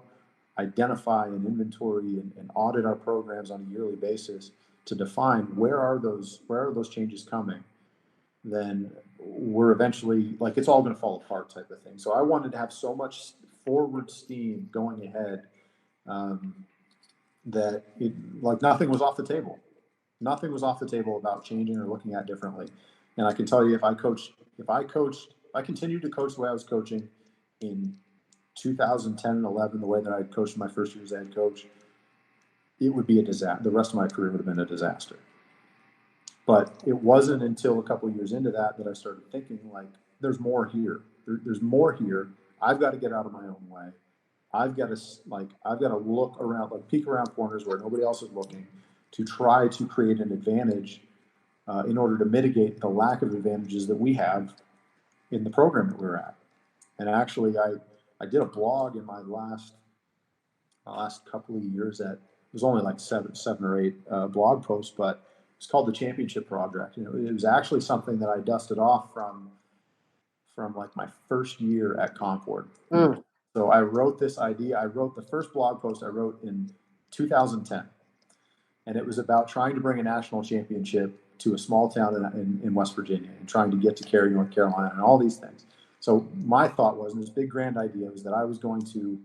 identify and inventory and audit our programs on a yearly basis to define where are those changes coming, then we're eventually, like, it's all going to fall apart type of thing. So I wanted to have so much forward steam going ahead, that nothing was off the table. Nothing was off the table about changing or looking at differently. And I can tell you, if I continued to coach the way I was coaching in 2010 and 11, the way that I coached my first year as head coach, it would be a disaster. The rest of my career would have been a disaster. But it wasn't until a couple of years into that I started thinking, like, there's more here. There's more here. I've got to get out of my own way. I've got to look around, like, peek around corners where nobody else is looking, to try to create an advantage in order to mitigate the lack of advantages that we have in the program that we're at. And actually, I did a blog in my last couple of years it was only like seven or eight blog posts, but it's called the Championship Project. It was actually something that I dusted off from like my first year at Concord. So I wrote this idea. I wrote the first blog post I wrote in 2010. And it was about trying to bring a national championship to a small town in West Virginia, and trying to get to Cary, North Carolina, and all these things. So my thought was, and this big grand idea was, that I was going to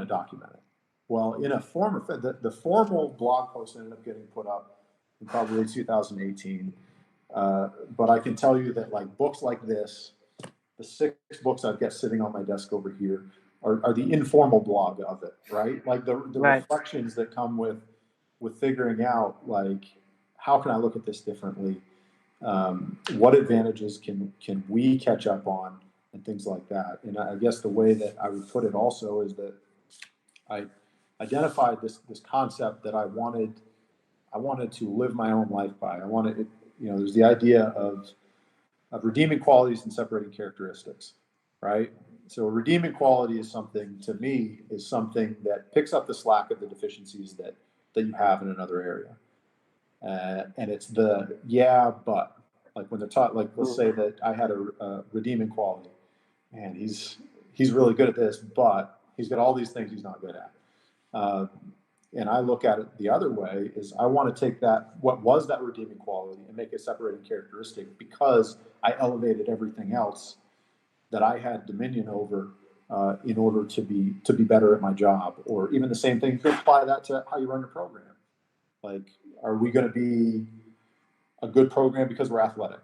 document it. Well, in a the formal blog post ended up getting put up in probably 2018. But I can tell you that, like, books like this, the 6 books I've got sitting on my desk over here, are the informal blog of it, right? Like the right. reflections that come with figuring out, like, how can I look at this differently? What advantages can we catch up on, and things like that. And I guess the way that I would put it also is that I identified this concept that I wanted to live my own life by. I wanted it, there's the idea of redeeming qualities and separating characteristics, right? So a redeeming quality is something that picks up the slack of the deficiencies that you have in another area. And it's but, like, when they're taught, like, let's say that I had a redeeming quality, and he's really good at this, but he's got all these things he's not good at. And I look at it the other way is I want to take that, what was that redeeming quality, and make it a separating characteristic, because I elevated everything else that I had dominion over in order to be better at my job. Or even the same thing, you could apply that to how you run your program. Like, are we going to be a good program because we're athletic?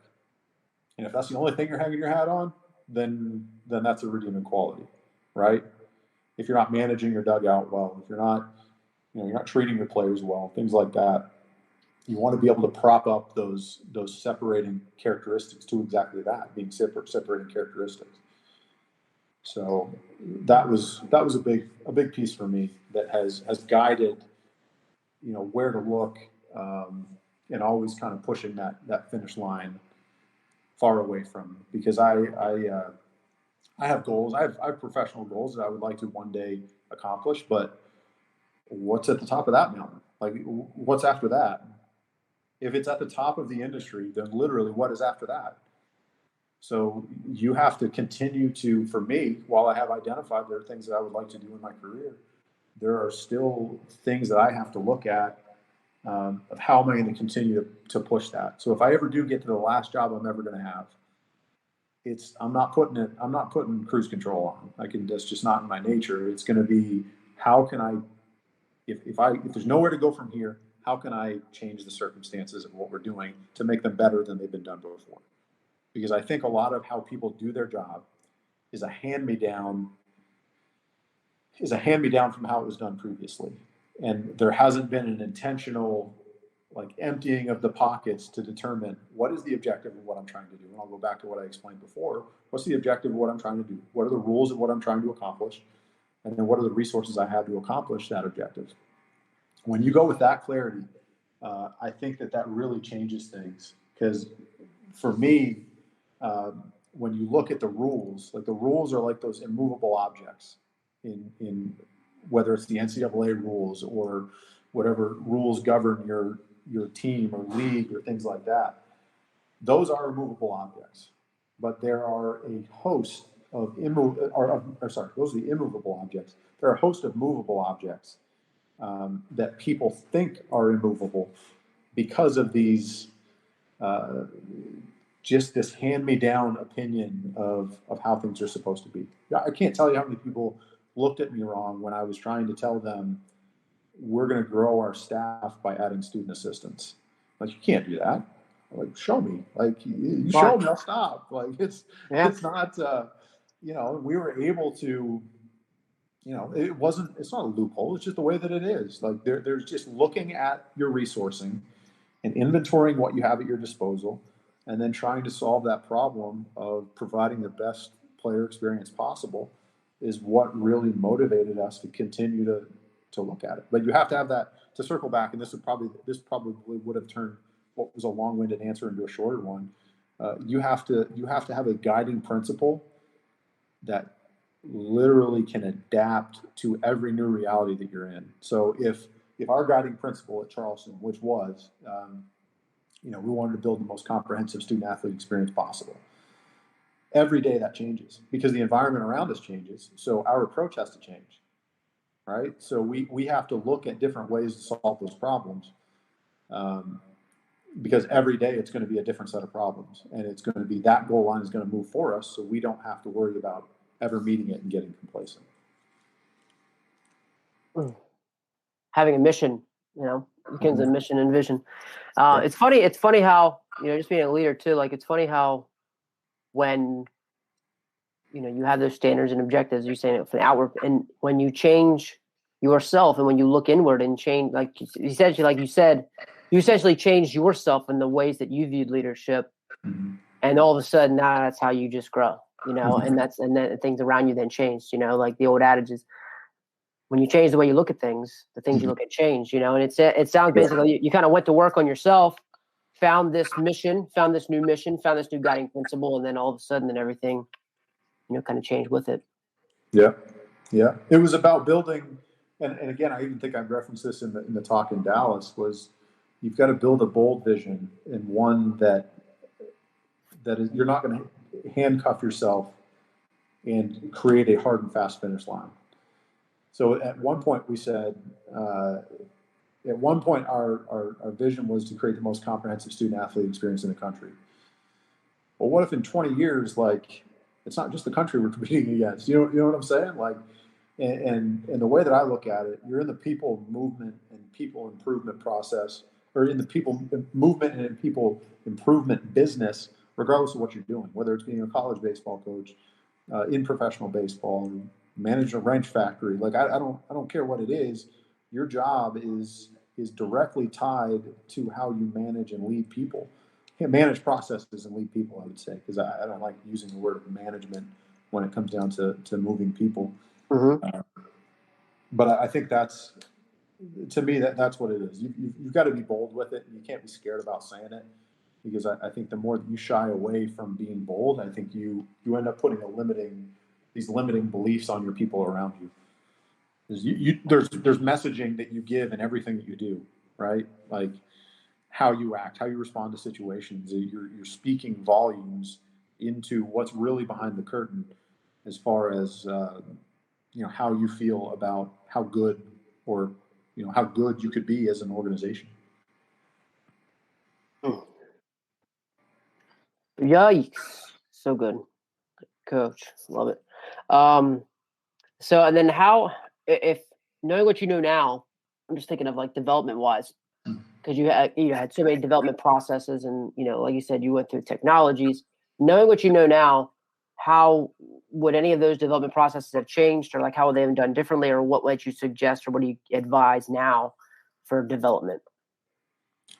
And if that's the only thing you're hanging your hat on, then that's a redeeming quality, right? If you're not managing your dugout well, if you're not, you're not treating your players well, things like that, you want to be able to prop up those separating characteristics to exactly that, being separating characteristics. So that was a big piece for me that has guided, where to look, and always kind of pushing that finish line far away from, because I have goals. I have professional goals that I would like to one day accomplish, but what's at the top of that mountain? Like, what's after that? If it's at the top of the industry, then literally what is after that? So you have to continue to, for me, while I have identified there are things that I would like to do in my career, there are still things that I have to look at of how am I going to continue to push that. So if I ever do get to the last job I'm ever going to have, I'm not putting cruise control on. That's just not in my nature. It's going to be, how can I, if there's nowhere to go from here, how can I change the circumstances of what we're doing to make them better than they've been done before? Because I think a lot of how people do their job is a hand-me-down from how it was done previously. And there hasn't been an intentional, emptying of the pockets to determine what is the objective of what I'm trying to do. And I'll go back to what I explained before. What's the objective of what I'm trying to do? What are the rules of what I'm trying to accomplish? And then what are the resources I have to accomplish that objective? When you go with that clarity, I think that really changes things. Because for me, when you look at the rules, the rules are like those immovable objects in whether it's the NCAA rules or whatever rules govern your team or league or things like that. Those are immovable objects, but there are a host of those are the immovable objects. There are a host of movable objects that people think are immovable because of these just this hand-me-down opinion of how things are supposed to be. I can't tell you how many people looked at me wrong when I was trying to tell them we're going to grow our staff by adding student assistants. You can't do that. Show me. You show me, I'll stop. It's not. We were able to. It's not a loophole. It's just the way that it is. There's just looking at your resourcing and inventorying what you have at your disposal, and then trying to solve that problem of providing the best player experience possible is what really motivated us to continue to look at it. But you have to have that, to circle back, and this probably would have turned what was a long-winded answer into a shorter one. You have to have a guiding principle that literally can adapt to every new reality that you're in. So if our guiding principle at Charleson, which was, we wanted to build the most comprehensive student-athlete experience possible. Every day that changes because the environment around us changes. So our approach has to change, right? So we have to look at different ways to solve those problems because every day it's going to be a different set of problems. And it's going to be that goal line is going to move for us, so we don't have to worry about ever meeting it and getting complacent. Having a mission, begins a mission and vision. It's funny how, just being a leader too, it's funny how when, you have those standards and objectives, you're saying it from the outward, and when you change yourself and when you look inward and change, essentially, you essentially changed yourself in the ways that you viewed leadership. Mm-hmm. And all of a sudden, now that's how you just grow, and then things around you then change, like the old adage is, when you change the way you look at things, the things you look at change, and it sounds basically, you kind of went to work on yourself, found this new mission, found this new guiding principle, and then all of a sudden, then everything, kind of changed with it. Yeah. Yeah. It was about building, and again, I even think I referenced this in the talk in Dallas, was you've got to build a bold vision and one that is, you're not going to handcuff yourself and create a hard and fast finish line. So at one point we said, our vision was to create the most comprehensive student athlete experience in the country. Well, what if in 20 years, like, it's not just the country we're competing against? You know what I'm saying? Like, and the way that I look at it, you're in the people movement and people improvement process, or in the people movement and people improvement business, regardless of what you're doing, whether it's being a college baseball coach, in professional baseball, manage a wrench factory. Like, I don't care what it is. Your job is directly tied to how you manage and lead people. Manage processes and lead people, I would say, because I don't like using the word management when it comes down to moving people. Mm-hmm. But I think that's, to me, that's what it is. You've got to be bold with it. You can't be scared about saying it, because I think the more that you shy away from being bold, I think you end up putting these limiting beliefs on your people around you. There's messaging that you give in everything that you do, right? Like, how you act, how you respond to situations. You're speaking volumes into what's really behind the curtain, as far as how you feel about how good, or how good you could be as an organization. Yikes! So good, coach. Love it. So, and then how, if knowing what you know now, I'm just thinking of like development wise, because you had so many development processes, and like you said, you went through technologies. Knowing what you know now, how would any of those development processes have changed, or like how would they have done differently, or what would you suggest, or what do you advise now for development?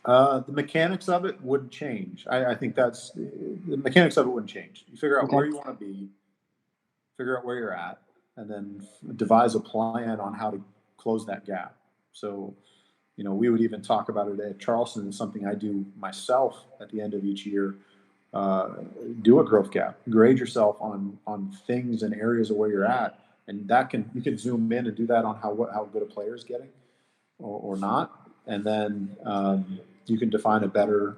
The mechanics of it wouldn't change. I think that's the mechanics of it wouldn't change. You figure out where you want to be, figure out where you're at, and then devise a plan on how to close that gap. So, we would even talk about it at Charleson. It's something I do myself at the end of each year. Do a growth gap, grade yourself on things and areas of where you're at, and you can zoom in and do that on how good a player is getting, or not, and then you can define a better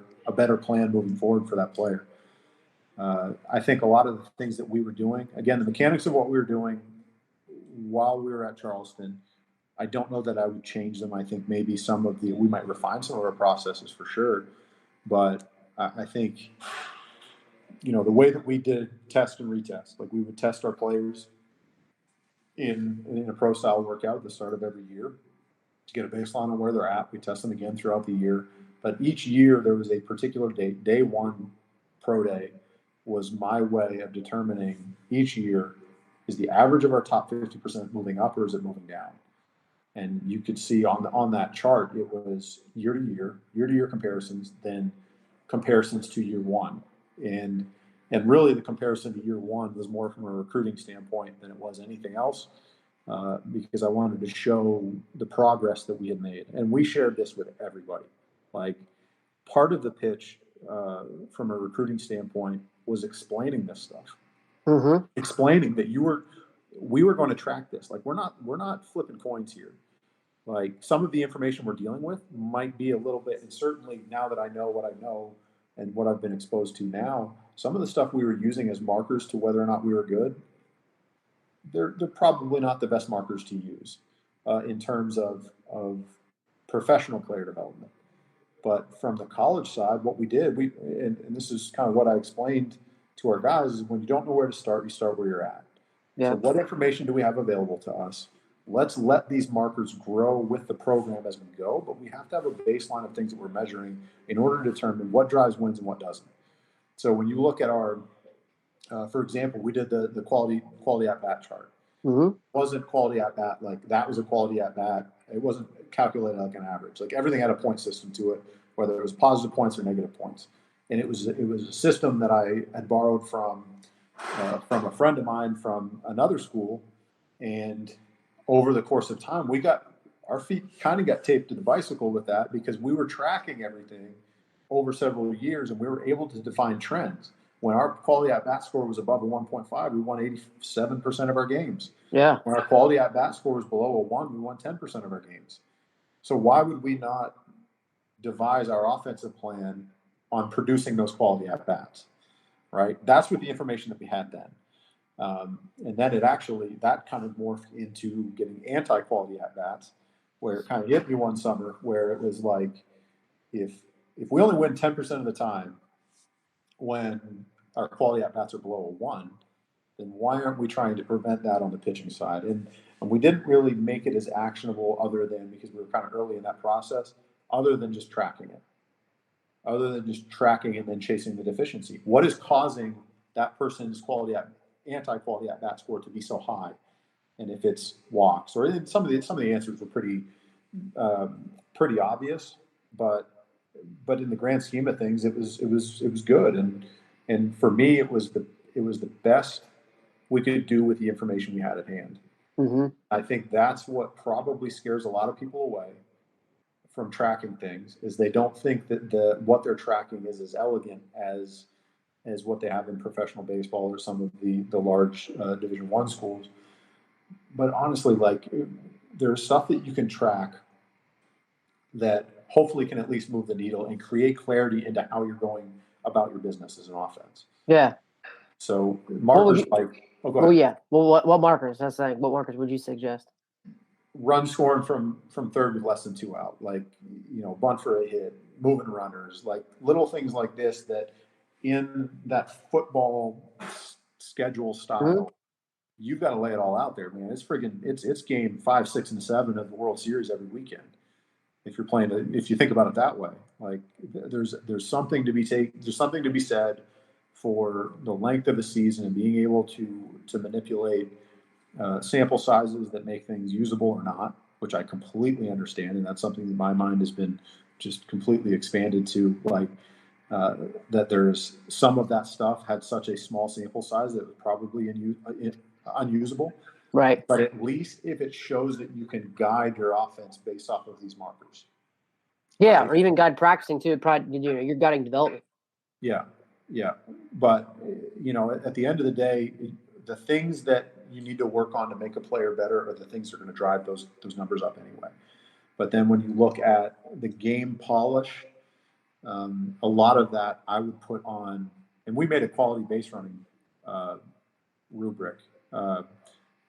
plan moving forward for that player. I think a lot of the things that we were doing, again, the mechanics of what we were doing while we were at Charleston, I don't know that I would change them. I think maybe we might refine some of our processes for sure, but I think, the way that we did test and retest, like we would test our players in a pro style workout at the start of every year to get a baseline on where they're at. We test them again throughout the year, but each year there was a particular date. Day one, pro day, was my way of determining each year, is the average of our top 50% moving up, or is it moving down? And you could see on that chart, it was year to year comparisons, then comparisons to year one. And really the comparison to year one was more from a recruiting standpoint than it was anything else, because I wanted to show the progress that we had made. And we shared this with everybody. Like, part of the pitch from a recruiting standpoint was explaining this stuff, explaining that we were going to track this. Like, we're not flipping coins here. Like, some of the information we're dealing with might be a little bit, and certainly now that I know what I know and what I've been exposed to now, some of the stuff we were using as markers to whether or not we were good, they're probably not the best markers to use in terms of professional player development. But from the college side, what we did, and this is kind of what I explained to our guys, is when you don't know where to start, you start where you're at. Yeah. So what information do we have available to us? Let's let these markers grow with the program as we go, but we have to have a baseline of things that we're measuring in order to determine what drives wins and what doesn't. So when you look at our, for example, we did the quality at bat chart. Mm-hmm. It wasn't quality at bat like that was a quality at bat. It wasn't calculated like an average. Like, everything had a point system to it, whether it was positive points or negative points. And it was a system that I had borrowed from a friend of mine from another school, and over the course of time, our feet kind of got taped to the bicycle with that, because we were tracking everything over several years, and we were able to define trends. When our quality at bat score was above a 1.5, we won 87% of our games. Yeah. When our quality at bat score was below a 1, we won 10% of our games. So why would we not devise our offensive plan on producing those quality at bats? Right? That's with the information that we had then. And then that kind of morphed into getting anti-quality at-bats, where it kind of hit me one summer where it was like, if we only win 10% of the time when our quality at-bats are below a 1, then why aren't we trying to prevent that on the pitching side? And we didn't really make it as actionable, other than because we were kind of early in that process, other than just tracking it. Other than just tracking and then chasing the deficiency. What is causing that person's anti-quality at-bat score to be so high? And if it's walks, or some of the answers were pretty obvious, but in the grand scheme of things, it was good. And for me, it was the best we could do with the information we had at hand. Mm-hmm. I think that's what probably scares a lot of people away from tracking things, is they don't think that what they're tracking is as elegant as what they have in professional baseball or some of the large Division I schools. But honestly, like, there's stuff that you can track that hopefully can at least move the needle and create clarity into how you're going about your business as an offense. Yeah. So markers go ahead. Oh yeah. Well, what markers? That's like, what markers would you suggest? Run scoring from third with less than 2 out, like, bunt for a hit, moving runners, like little things like this, that in that football schedule style, mm-hmm. you've got to lay it all out there, man. It's game 5, 6, and 7 of the World Series every weekend. If you think about it that way, like there's something to be said for the length of the season and being able to manipulate sample sizes that make things usable or not, which I completely understand. And that's something that my mind has been just completely expanded to, like, that there's some of that stuff had such a small sample size that it was probably unusable. Right. But at least if it shows that you can guide your offense based off of these markers. Yeah. Right? Or even guide practicing too. Probably, you're guiding development. Yeah. Yeah. But, at the end of the day, the things that you need to work on to make a player better are the things that are going to drive those numbers up anyway. But then when you look at the game polish, a lot of that I would put on, and we made a quality base running rubric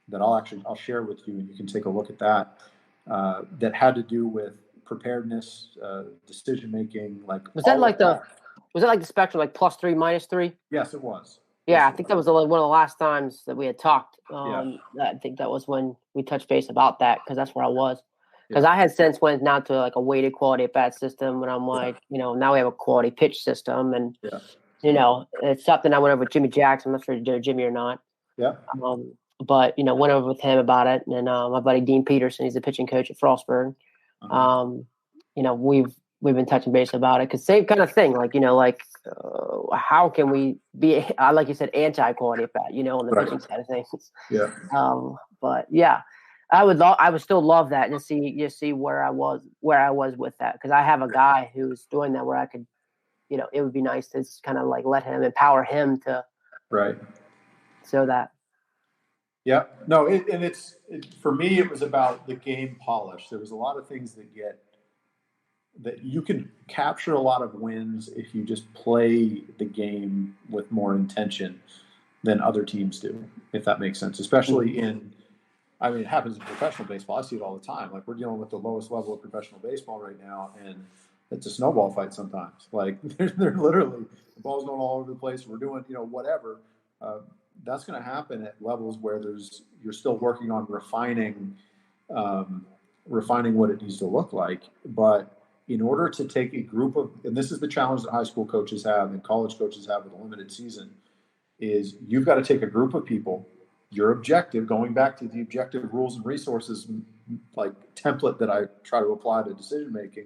that I'll share with you, and you can take a look at that. That had to do with preparedness, decision making. Like, was that like the spectrum, like +3, -3? Yes, it was. Yeah, yes, I think that was one of the last times that we had talked. I think that was when we touched base about that, because that's where I was. Because I had since went now to like a weighted quality at bat system, when I'm like, now we have a quality pitch system, and it's something I went over with Jimmy Jackson. I'm not sure if you know Jimmy or not. Yeah. But went over with him about it, and then my buddy Dean Peterson, he's the pitching coach at Frostburg. We've been touching base about it, because same kind of thing, like how can we be, like you said, anti-quality at bat, on the pitching side of things. Yeah. But yeah, I would still love that, and see where I was with that, because I have a guy who's doing that, where I could, it would be nice to kind of like let him, empower him to. Right. So that. Yeah, no, for me, it was about the game polish. There was a lot of things that you can capture a lot of wins if you just play the game with more intention than other teams do, if that makes sense. Especially it happens in professional baseball. I see it all the time. Like, we're dealing with the lowest level of professional baseball right now, and it's a snowball fight sometimes. Like, they're literally, the ball's going all over the place. We're doing, whatever. That's going to happen at levels where you're still working on refining what it needs to look like. But in order to take a group of, and this is the challenge that high school coaches have and college coaches have with a limited season, is you've got to take a group of people. Your objective, going back to the objective rules and resources, like template that I try to apply to decision making,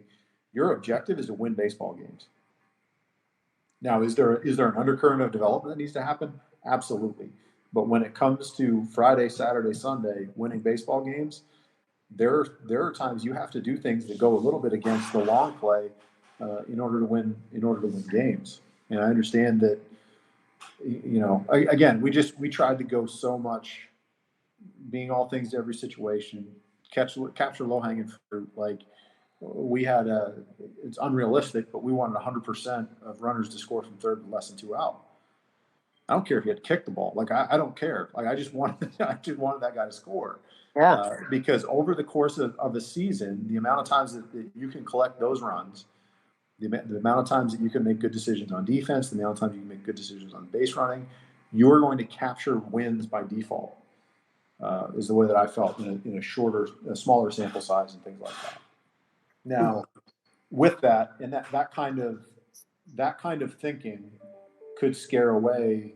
your objective is to win baseball games. Now, is there an undercurrent of development that needs to happen? Absolutely. But when it comes to Friday, Saturday, Sunday, winning baseball games, there are times you have to do things that go a little bit against the long play in order to win games. And I understand that, again, we tried to go so much, being all things to every situation, capture low hanging fruit. Like, we had it's unrealistic, but we wanted 100% of runners to score from third with less than 2 out. I don't care if he had kicked the ball. Like, I don't care. Like, I just wanted that guy to score. Yeah. Because over the course of a season, the amount of times that you can collect those runs, the amount of times that you can make good decisions on defense, the amount of times you can make good decisions on base running, you're going to capture wins by default, is the way that I felt in a smaller sample size and things like that. Now, with that, and that kind of thinking could scare away,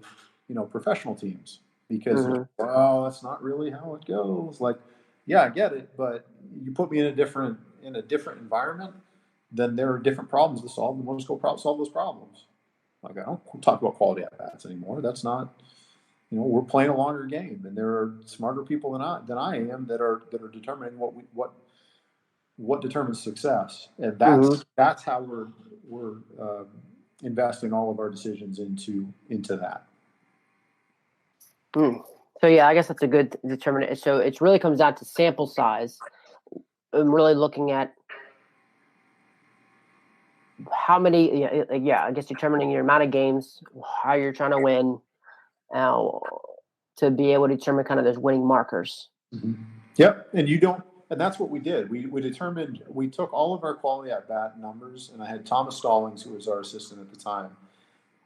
professional teams, because well, that's not really how it goes. Like, yeah, I get it, but you put me in a different environment, then there are different problems to solve, and we'll just go solve those problems. Like, I don't talk about quality at bats anymore. That's not, we're playing a longer game, and there are smarter people than I am that are determining what determines success, and that's how we're investing all of our decisions into that. So yeah, I guess that's a good determinant. So it really comes down to sample size, and really looking at how many. I guess determining your amount of games, how you're trying to win, to be able to determine kind of those winning markers. Yep, and that's what we did. We took all of our quality at bat numbers, and I had Thomas Stallings, who was our assistant at the time,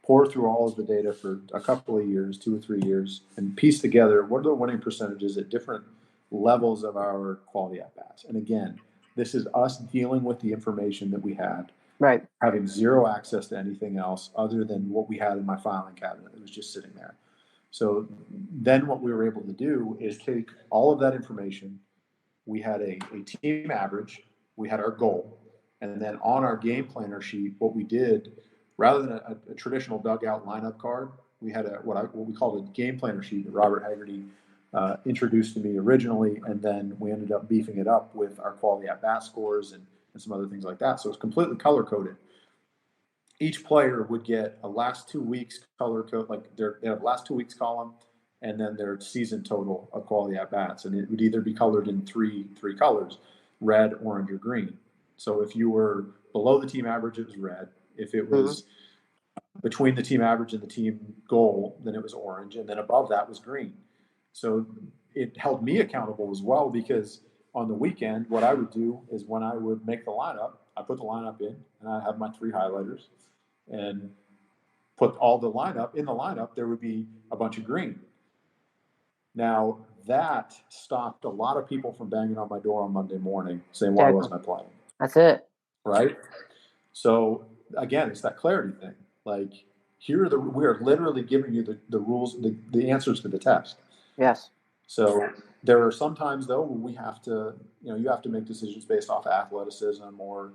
pour through all of the data for a couple of years, 2 or 3 years, and piece together what are the winning percentages at different levels of our quality at bats. And again, this is us dealing with the information that we had, right? Having zero access to anything else other than what we had in my filing cabinet. It was just sitting there. So then what we were able to do is take all of that information. We had a team average, we had our goal, and then on our game planner sheet, what we did, rather than a traditional dugout lineup card, we had what we called a game planner sheet that Robert Haggerty introduced to me originally, and then we ended up beefing it up with our quality at bat scores and some other things like that. So it's completely color coded. Each player would get a last 2 weeks color code, like they have last 2 weeks column, and then their season total of quality at bats, and it would either be colored in three colors: red, orange, or green. So if you were below the team average, it was red. If it was between the team average and the team goal, then it was orange, and then above that was green. So it held me accountable as well, because on the weekend, what I would do is when I would make the lineup, I put the lineup in, and I have my 3 highlighters, and put all the lineup. In the lineup, there would be a bunch of green. Now, that stopped a lot of people from banging on my door on Monday morning saying, why wasn't I playing? That's it. Right? So, again, it's that clarity thing. Like, we are literally giving you the rules, the answers to the test. Yes. So there are some times, though, when we have to, you have to make decisions based off athleticism or,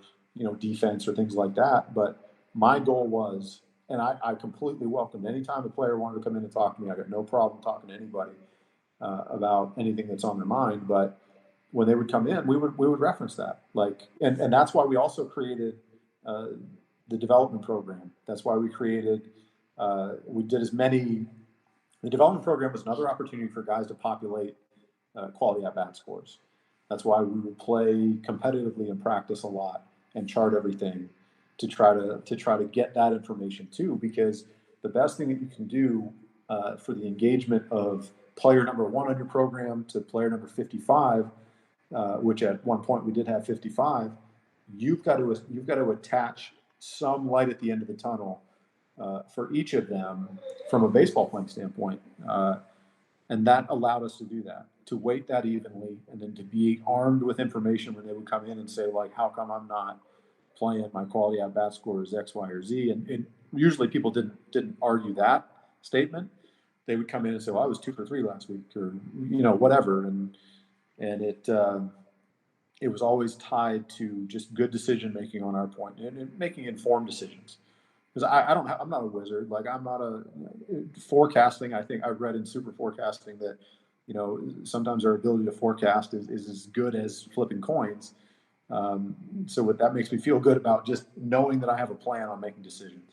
defense or things like that. But my goal was, and I completely welcomed anytime a player wanted to come in and talk to me. I got no problem talking to anybody about anything that's on their mind. But when they would come in, we would reference that. Like, and that's why we also created the development program. That's why we created. We did as many. The development program was another opportunity for guys to populate quality at bat scores. That's why we would play competitively and practice a lot and chart everything to try to get that information too. Because the best thing that you can do for the engagement of player number 1 on your program to player number 55, which at one point we did have 55, you've got to attach some light at the end of the tunnel for each of them from a baseball playing standpoint. And that allowed us to do that, to weight that evenly, and then to be armed with information when they would come in and say, like, how come I'm not playing, my quality at bat score is X, Y, or Z? And usually people didn't argue that statement. They would come in and say, well, I was 2 for 3 last week, or, whatever. And it was always tied to just good decision-making on our point and making informed decisions. Because I'm not a wizard. Like, I'm not forecasting. I think I've read in super forecasting that, sometimes our ability to forecast is as good as flipping coins. So that makes me feel good about just knowing that I have a plan on making decisions.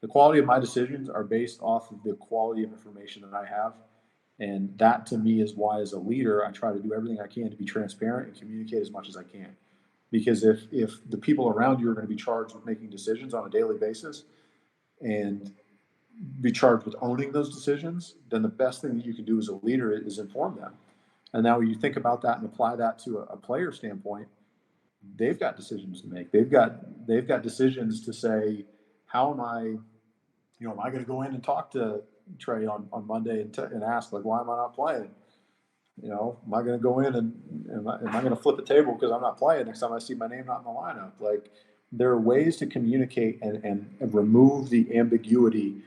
The quality of my decisions are based off of the quality of information that I have. And that, to me, is why, as a leader, I try to do everything I can to be transparent and communicate as much as I can. Because if the people around you are going to be charged with making decisions on a daily basis, and be charged with owning those decisions, then the best thing that you can do as a leader is inform them. And now when you think about that and apply that to a player standpoint, they've got decisions to make. They've got decisions to say, how am I going to go in and talk to Trey on Monday and ask, like, why am I not playing? Am I going to go in and am I going to flip the table because I'm not playing next time I see my name not in the lineup? Like, there are ways to communicate and remove the ambiguity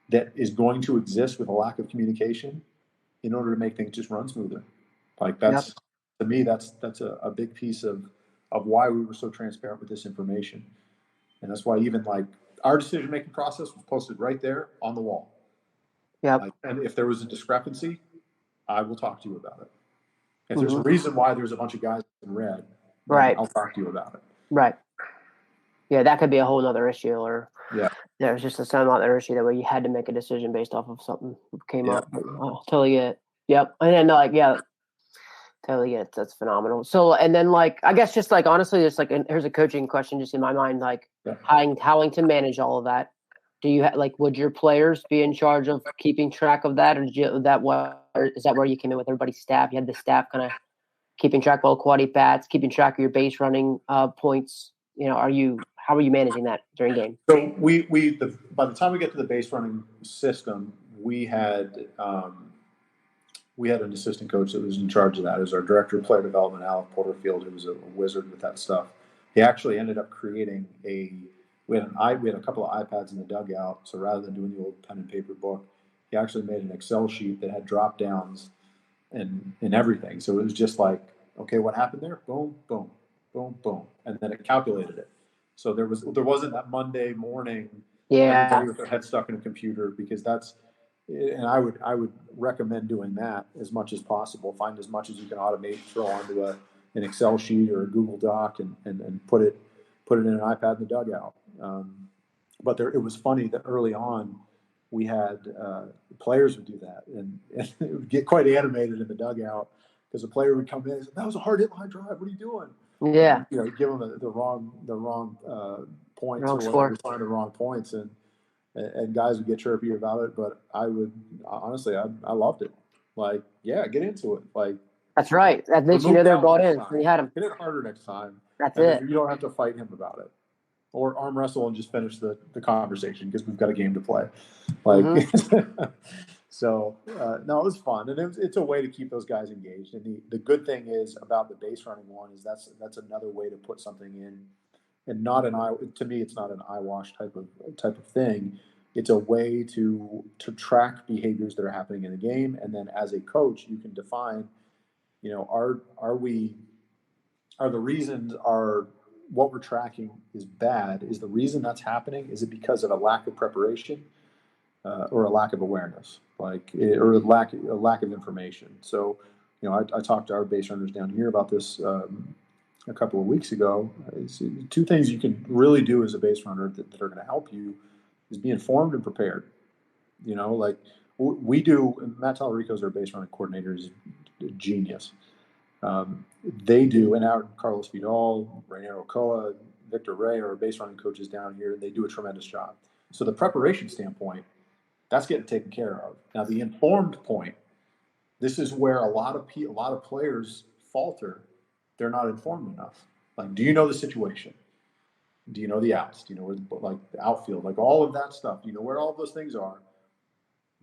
that is going to exist with a lack of communication in order to make things just run smoother. Like, that's, to me, that's a big piece of why we were so transparent with this information. And that's why even like our decision-making process was posted right there on the wall. Yeah. And if there was a discrepancy, I will talk to you about it. If there's a reason why there's a bunch of guys in red, right, I'll talk to you about it. Right. Yeah, that could be a whole other issue, or there's just some other issue that where you had to make a decision based off of something that came up. Oh, totally get it. Yep. And then totally get it. That's phenomenal. So, and then like, I guess just like, honestly, just like, and here's a coaching question just in my mind, like how to manage all of that. Do you would your players be in charge of keeping track of that, or is that where you came in with everybody's staff? You had the staff kind of keeping track of all quality bats, keeping track of your base running points. How are you managing that during game? So by the time we get to the base running system, we had an assistant coach that was in charge of that. It was our director of player development, Alec Porterfield, who was a wizard with that stuff. He actually ended up creating we had a couple of iPads in the dugout. So rather than doing the old pen and paper book, he actually made an Excel sheet that had drop downs and everything. So it was just like, okay, what happened there? Boom, boom, boom, boom. And then it calculated it. So there wasn't that Monday morning, everybody with their head stuck in a computer, because and I would recommend doing that as much as possible. Find as much as you can automate, throw onto an Excel sheet or a Google Doc and put it in an iPad in the dugout. But it was funny that early on we had players would do that, and it would get quite animated in the dugout because a player would come in and say, "That was a hard hit line drive. What are you doing?" Yeah, and, give them the wrong points, wrong or score. find the wrong points, and guys would get chirpy about it. But I would honestly, I loved it. Like, get into it. Like, that's right. That makes you know they're bought in. You had them. Hit it harder next time. That's it. You don't have to fight him about it, or arm wrestle and just finish the conversation because we've got a game to play. Like, so no, it was fun, and it's a way to keep those guys engaged. And the good thing is about the base running one is that's another way to put something in, and not to me it's not an eyewash type of thing. It's a way to track behaviors that are happening in the game, and then as a coach you can define, are the reasons what we're tracking is bad. Is the reason that's happening, is it because of a lack of preparation or a lack of awareness, or a lack of information? So, I talked to our base runners down here about this a couple of weeks ago. It's two things you can really do as a base runner that are going to help you is be informed and prepared. Like we do. Matt Tallarico's our base running coordinator, is a genius. They do, and our Carlos Vidal, Rainier Ochoa, Victor Ray are base running coaches down here. They do a tremendous job. So the preparation standpoint, that's getting taken care of. Now the informed point, this is where a lot of players falter. They're not informed enough. Like, do you know the situation? Do you know the outs? Do you know where the outfield, like all of that stuff? Do you know where all of those things are?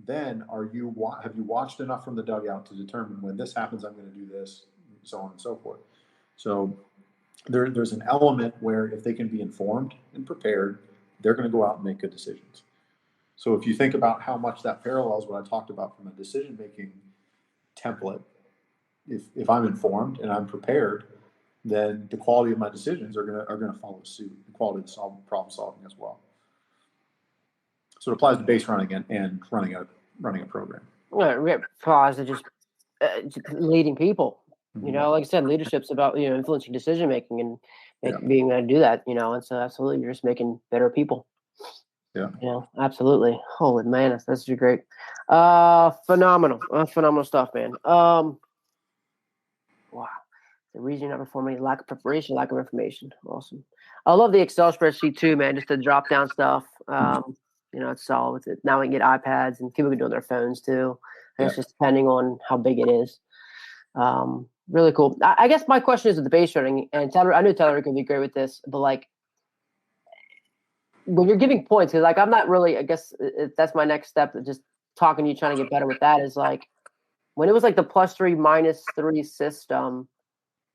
Then have you watched enough from the dugout to determine when this happens, I'm going to do this, so on and so forth. So there's an element where if they can be informed and prepared, they're going to go out and make good decisions. So if you think about how much that parallels what I talked about from a decision-making template, if I'm informed and I'm prepared, then the quality of my decisions are going to follow suit. The quality of problem solving as well. So it applies to base running and running a program. Well, it applies to just leading people. Like I said, leadership's about influencing decision making and being able to do that. And so absolutely, you're just making better people. Yeah. Absolutely. Holy man, that's great. Phenomenal stuff, man. Wow. The reason you're not performing, lack of preparation, lack of information. Awesome. I love the Excel spreadsheet too, man. Just the drop down stuff. it's solid with it. Now we can get iPads and people can do it on their phones too. And it's Yeah. just depending on how big it is. Really cool. I guess my question is with the base running, and Tyler, I know Tyler could be great with this, but like when you're giving points, because like I'm not really, I guess that's my next step, just talking to you, trying to get better with that, is like when it was like the +3 -3 system,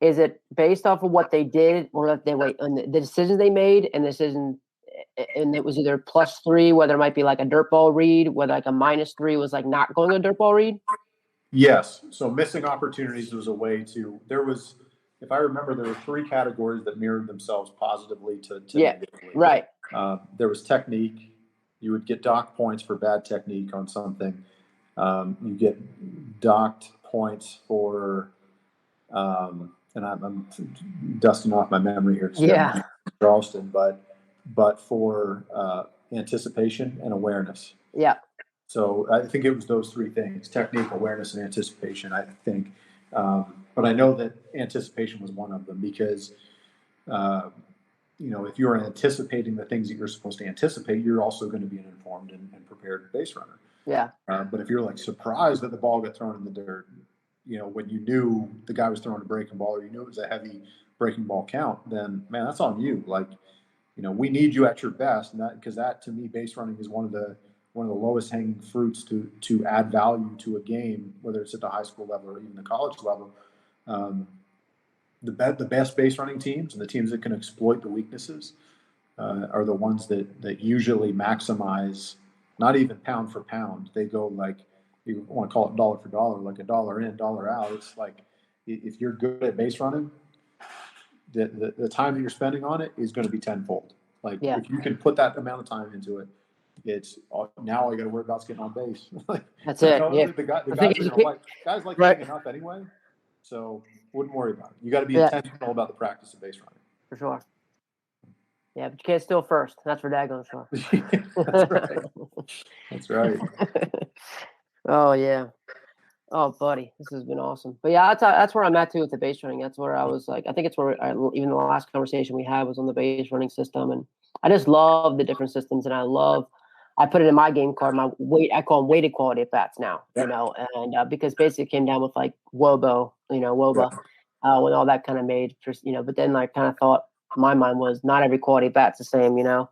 is it based off of what they did or that they on the decisions they made and and it was either +3, whether it might be like a dirt ball read, whether like a -3 was like not going a dirt ball read? Yes. So missing opportunities was a way to, if I remember, there were 3 categories that mirrored themselves positively to negatively. Right. There was technique. You would get docked points for bad technique on something. You get docked points for, and I'm dusting off my memory here. Yeah. Charleston, but for anticipation and awareness. Yeah. So I think it was those 3 things: technique, awareness, and anticipation, I think. But I know that anticipation was one of them because, if you're anticipating the things that you're supposed to anticipate, you're also going to be an informed and prepared base runner. Yeah. But if you're like surprised that the ball got thrown in the dirt, when you knew the guy was throwing a breaking ball or you knew it was a heavy breaking ball count, then man, that's on you. Like, we need you at your best, and because that to me, base running is one of the lowest hanging fruits to add value to a game, whether it's at the high school level or even the college level. The best base running teams and the teams that can exploit the weaknesses are the ones that usually maximize, not even pound for pound. They go like, you want to call it dollar for dollar, like a dollar in, dollar out. It's like if you're good at base running, the time that you're spending on it is going to be tenfold. Like if you can put that amount of time into it, it's now all you got to worry about is getting on base. That's it. Yeah. The guys like hitting enough anyway, so wouldn't worry about it. You got to be intentional about the practice of base running. For sure. Yeah, but you can't steal first. That's for daggone sure. That's right. That's right. Oh yeah. Oh, buddy, this has been awesome. But yeah, that's where I'm at too with the base running. That's where I was like, I think it's where even the last conversation we had was on the base running system, and I just love the different systems, and I put it in my game card. I call them weighted quality at bats now, and because basically it came down with like WOBA, when all that kind of made, but then I kind of thought my mind was not every quality at bat's the same, So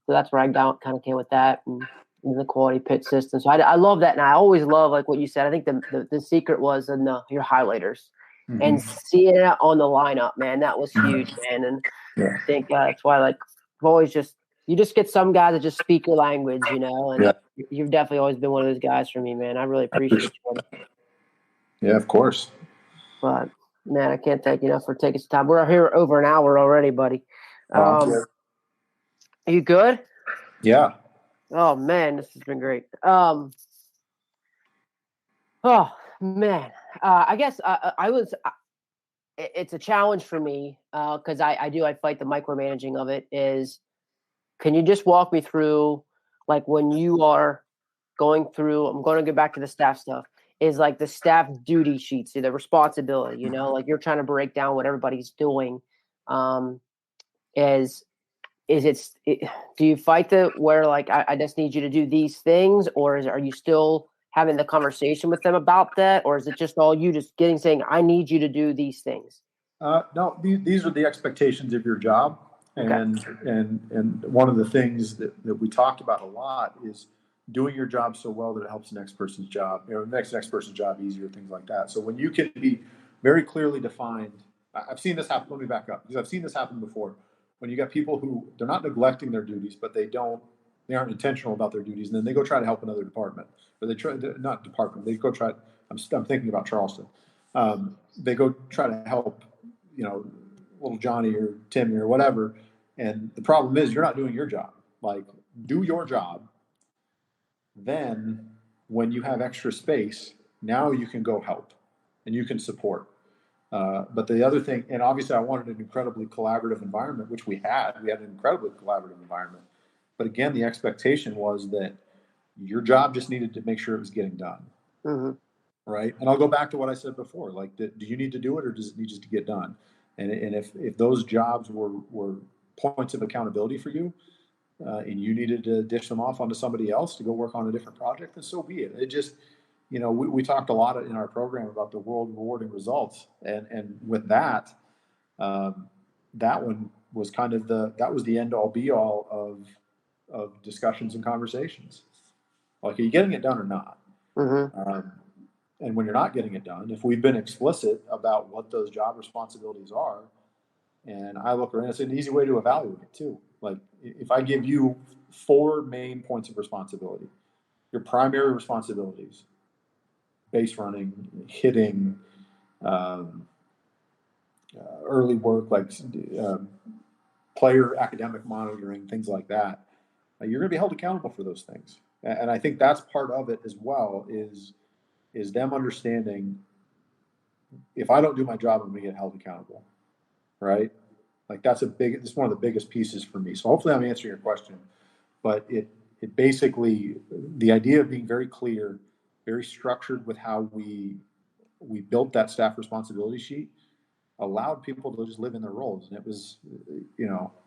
that's where I kind of came with that. And the quality pitch system. So I love that. And I always love, like what you said, I think the secret was in your highlighters and seeing it on the lineup, man, that was huge, man. And I think that's why, like, I've always you just get some guys that just speak your language, and you've definitely always been one of those guys for me, man. I really appreciate you. Yeah, of course. But man, I can't thank you enough for taking some time. We're here over an hour already, buddy. Are you good? Yeah. Oh man, this has been great. Oh man, I guess it's a challenge for me because I fight the micromanaging of it. Can you just walk me through, like, when you are going through? I'm going to go back to the staff stuff. Is like the staff duty sheets, the responsibility. Like you're trying to break down what everybody's doing. Do you fight where like I just need you to do these things, or are you still having the conversation with them about that, or is it just all you just saying I need you to do these things? No, these are the expectations of your job, and one of the things that we talked about a lot is doing your job so well that it helps the next person's job, makes the next person's job easier, things like that. So when you can be very clearly defined, I've seen this happen. Let me back up, because I've seen this happen before. When you got people who they're not neglecting their duties, but they aren't intentional about their duties, and then they go try to help another department, or they go try. I'm thinking about Charleston. They go try to help, little Johnny or Timmy or whatever, and the problem is you're not doing your job. Like, do your job. Then, when you have extra space, now you can go help, and you can support. But the other thing, and obviously I wanted an incredibly collaborative environment, which we had. We had an incredibly collaborative environment. But again, the expectation was that your job just needed to make sure it was getting done. Mm-hmm. Right? And I'll go back to what I said before. Like, do you need to do it, or does it need just to get done? And if those jobs were points of accountability for you, and you needed to dish them off onto somebody else to go work on a different project, then so be it. It just, we talked a lot in our program about the world rewarding results, and with that, that one was kind of that was the end all be all of discussions and conversations. Like, are you getting it done or not? Mm-hmm. And when you're not getting it done, if we've been explicit about what those job responsibilities are, and I look around, it's an easy way to evaluate it too. Like, if I give you 4 main points of responsibility, your primary responsibilities: base running, hitting, early work, like player academic monitoring, things like that, you're going to be held accountable for those things. And I think that's part of it as well, is them understanding, if I don't do my job, I'm going to get held accountable, right? Like, it's one of the biggest pieces for me. So hopefully I'm answering your question, but it basically, the idea of being very clear, very structured with how we built that staff responsibility sheet, allowed people to just live in their roles. And it was,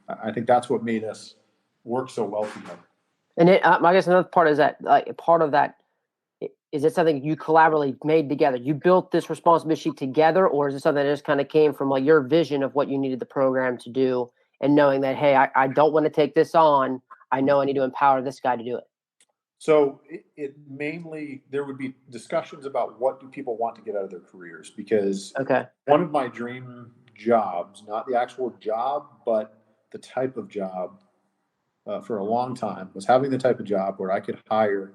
I think that's what made us work so well together. And I guess another part is that, like, part of that, is it something you collaboratively made together? You built this responsibility sheet together, or is it something that just kind of came from, like, your vision of what you needed the program to do, and knowing that, hey, I don't want to take this on. I know I need to empower this guy to do it. So it mainly, there would be discussions about what do people want to get out of their careers, because one of my dream jobs, not the actual job, but the type of job, for a long time, was having the type of job where I could hire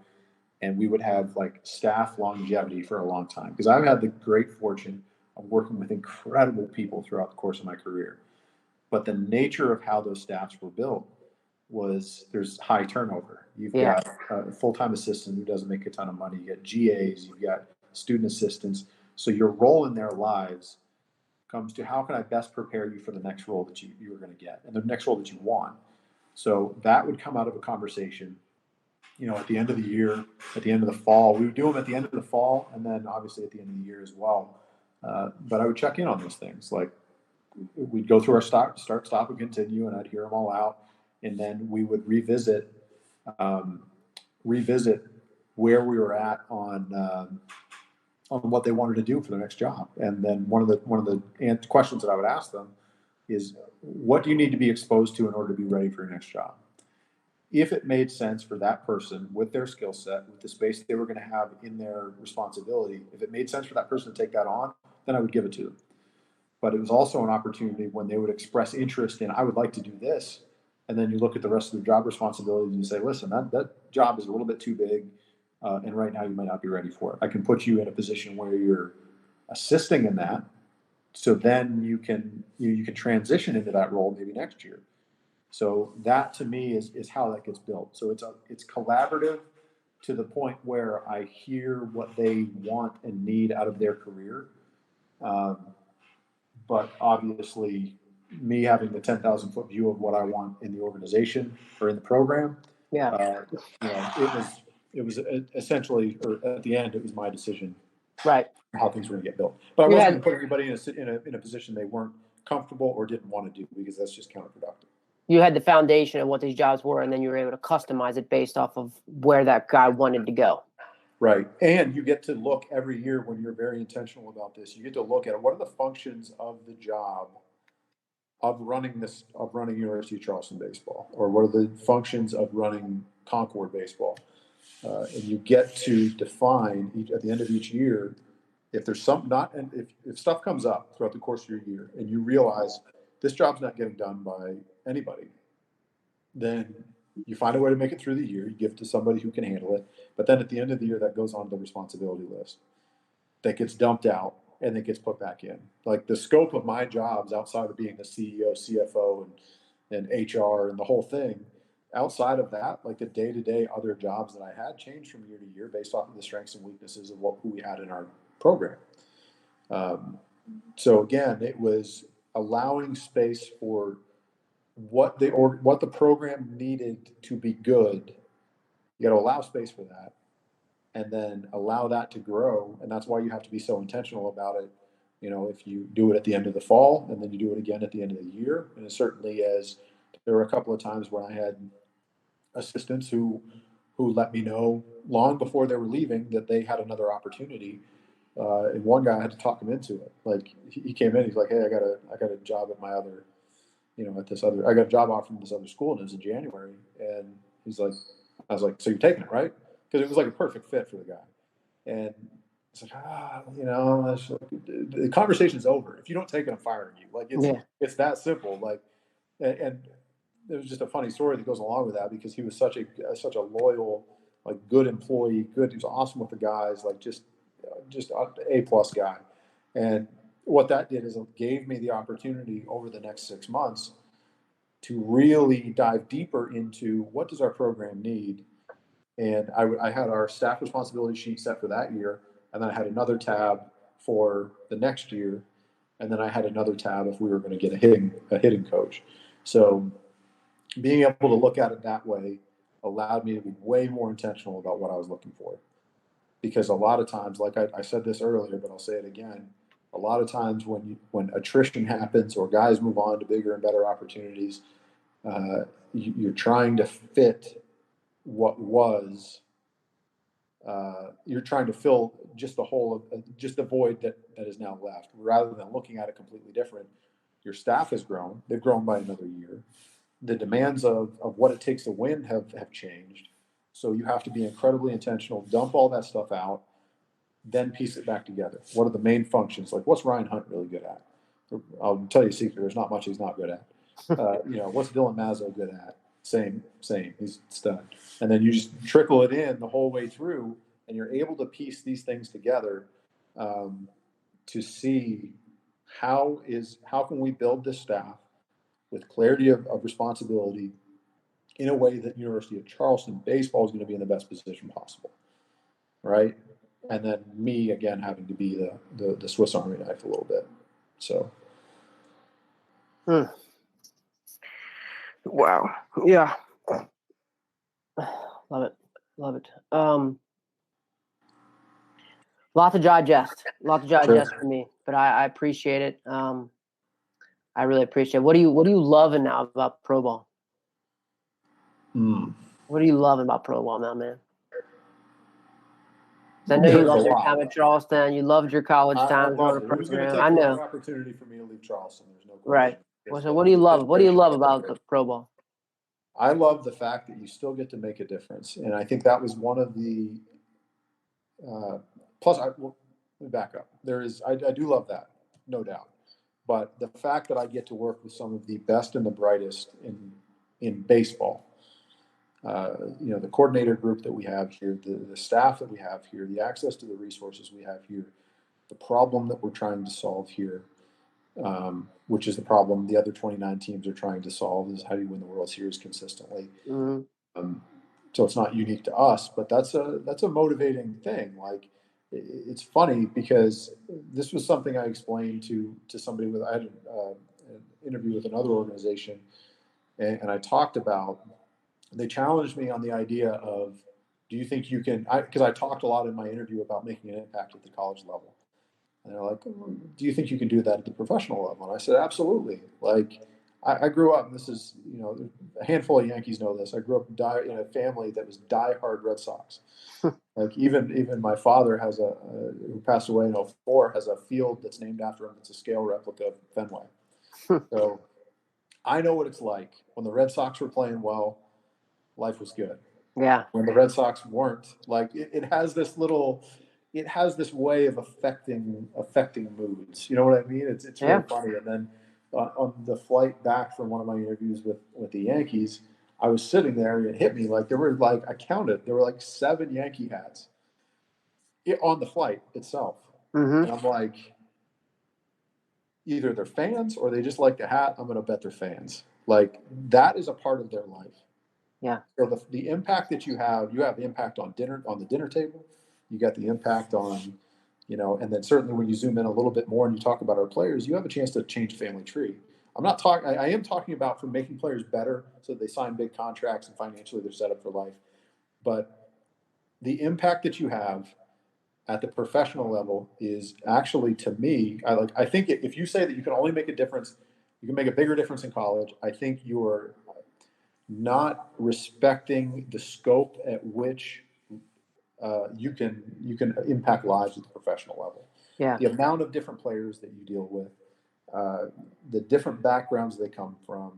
and we would have, like, staff longevity for a long time. Because I've had the great fortune of working with incredible people throughout the course of my career. But the nature of how those staffs were built was, there's high turnover. You've got a full-time assistant who doesn't make a ton of money. You got GAs, you've got student assistants. So your role in their lives comes to, how can I best prepare you for the next role that you are going to get, and the next role that you want. So that would come out of a conversation, at the end of the year, at the end of the fall. We would do them at the end of the fall, and then obviously at the end of the year as well. But I would check in on those things. Like, we'd go through our start, stop, and continue, and I'd hear them all out. And then we would revisit where we were at on what they wanted to do for their next job. And then one of the questions that I would ask them is, what do you need to be exposed to in order to be ready for your next job? If it made sense for that person, with their skill set, with the space they were going to have in their responsibility, if it made sense for that person to take that on, then I would give it to them. But it was also an opportunity when they would express interest in, I would like to do this. And then you look at the rest of the job responsibilities and you say, listen, that job is a little bit too big. And right now you might not be ready for it. I can put you in a position where you're assisting in that. So then you can transition into that role maybe next year. So that, to me, is how that gets built. So it's collaborative to the point where I hear what they want and need out of their career. But obviously, me having the 10,000-foot view of what I want in the organization or in the program, it was essentially, or at the end, it was my decision, right, how things were going to get built. But I wasn't going to put everybody in a position they weren't comfortable or didn't want to do, because that's just counterproductive. You had the foundation of what these jobs were, and then you were able to customize it based off of where that guy wanted to go. Right. And you get to look every year, when you're very intentional about this, you get to look at what are the functions of the job of running University of Charleston baseball, or what are the functions of running Concord baseball. And you get to define at the end of each year, if there's if stuff comes up throughout the course of your year and you realize this job's not getting done by anybody, then you find a way to make it through the year. You give it to somebody who can handle it. But then at the end of the year, that goes on the responsibility list. That gets dumped out and it gets put back in. Like, the scope of my jobs outside of being the CEO, CFO, and HR and the whole thing, outside of that, like the day-to-day other jobs that I had, changed from year to year based off of the strengths and weaknesses of who we had in our program. So again, it was allowing space for what the program needed to be good. You got to allow space for that, and then allow that to grow. And that's why you have to be so intentional about it. If you do it at the end of the fall, and then you do it again at the end of the year. And certainly, as there were a couple of times when I had assistants who let me know long before they were leaving that they had another opportunity. And one guy, I had to talk him into it. Like he came in, he's like, "Hey, I got a job at my other, I got a job offer from this other school, and it was in January." And he's like, I was like, "So you're taking it, right?" Because it was like a perfect fit for the guy. And it's like, the conversation's over. If you don't take it, I'm firing you. Like it's that simple. Like, and there's just a funny story that goes along with that, because he was such a loyal, like, good employee. He was awesome with the guys, like just A+ guy. And what that did is it gave me the opportunity over the next 6 months to really dive deeper into what does our program need. And I had our staff responsibility sheet set for that year, and then I had another tab for the next year, and then I had another tab if we were going to get a hitting coach. So being able to look at it that way allowed me to be way more intentional about what I was looking for. Because a lot of times, like I said this earlier, but I'll say it again, a lot of times when attrition happens or guys move on to bigger and better opportunities, you're trying to fit what was. You're trying to fill just the hole of just the void that is now left, rather than looking at it completely different. Your staff has grown; they've grown by another year. The demands of what it takes to win have changed. So you have to be incredibly intentional, dump all that stuff out, then piece it back together. What are the main functions? Like, what's Ryan Hunt really good at? I'll tell you a secret. There's not much he's not good at. What's Dylan Mazzo good at? Same. He's stud. And then you just trickle it in the whole way through, and you're able to piece these things together to see how can we build this staff with clarity of responsibility in a way that University of Charleston baseball is going to be in the best position possible, right? And then me, again, having to be the Swiss Army knife a little bit. So. Wow. Yeah. Love it. Lot to digest for me, but I appreciate it. I really appreciate it. What are you loving now about pro ball? What are you loving about pro ball now, man? I know you loved your time at Charleston. You loved your college time. It was going to take a long opportunity for me to leave Charleston. There's no question. Right. So what do you love? What do you love about the pro ball? I love the fact that you still get to make a difference, and I think that was one of the. Plus, let me back up. I do love that, no doubt, but the fact that I get to work with some of the best and the brightest in baseball. The coordinator group that we have here, the staff that we have here, the access to the resources we have here, the problem that we're trying to solve here, which is the problem the other 29 teams are trying to solve, is how do you win the World Series consistently. Mm-hmm. So it's not unique to us, but that's a motivating thing. Like, it's funny because this was something I explained to somebody I had an interview with another organization, and I talked about. They challenged me on the idea of, do you think you can, because I talked a lot in my interview about making an impact at the college level. And they're like, do you think you can do that at the professional level? And I said, absolutely. Like, I grew up, and this is, a handful of Yankees know this. I grew up in a family that was diehard Red Sox. Like, even my father who passed away in 2004, has a field that's named after him. It's a scale replica of Fenway. So I know what it's like when the Red Sox were playing well. Life was good. Yeah. When the Red Sox weren't, like, it has this way of affecting moods. You know what I mean? It's really funny. And then on the flight back from one of my interviews with the Yankees, I was sitting there and it hit me, like, I counted, there were like 7 Yankee hats on the flight itself. Mm-hmm. And I'm like, either they're fans or they just like the hat. I'm going to bet they're fans. Like, that is a part of their life. Yeah. So the impact that you have the impact on the dinner table. You got the impact on, and then certainly when you zoom in a little bit more and you talk about our players, you have a chance to change family tree. I am talking about for making players better so that they sign big contracts and financially they're set up for life. But the impact that you have at the professional level is actually, to me, I think if you say that you can only make a difference, you can make a bigger difference in college, I think not respecting the scope at which you can impact lives at the professional level. Yeah. The amount of different players that you deal with, the different backgrounds they come from,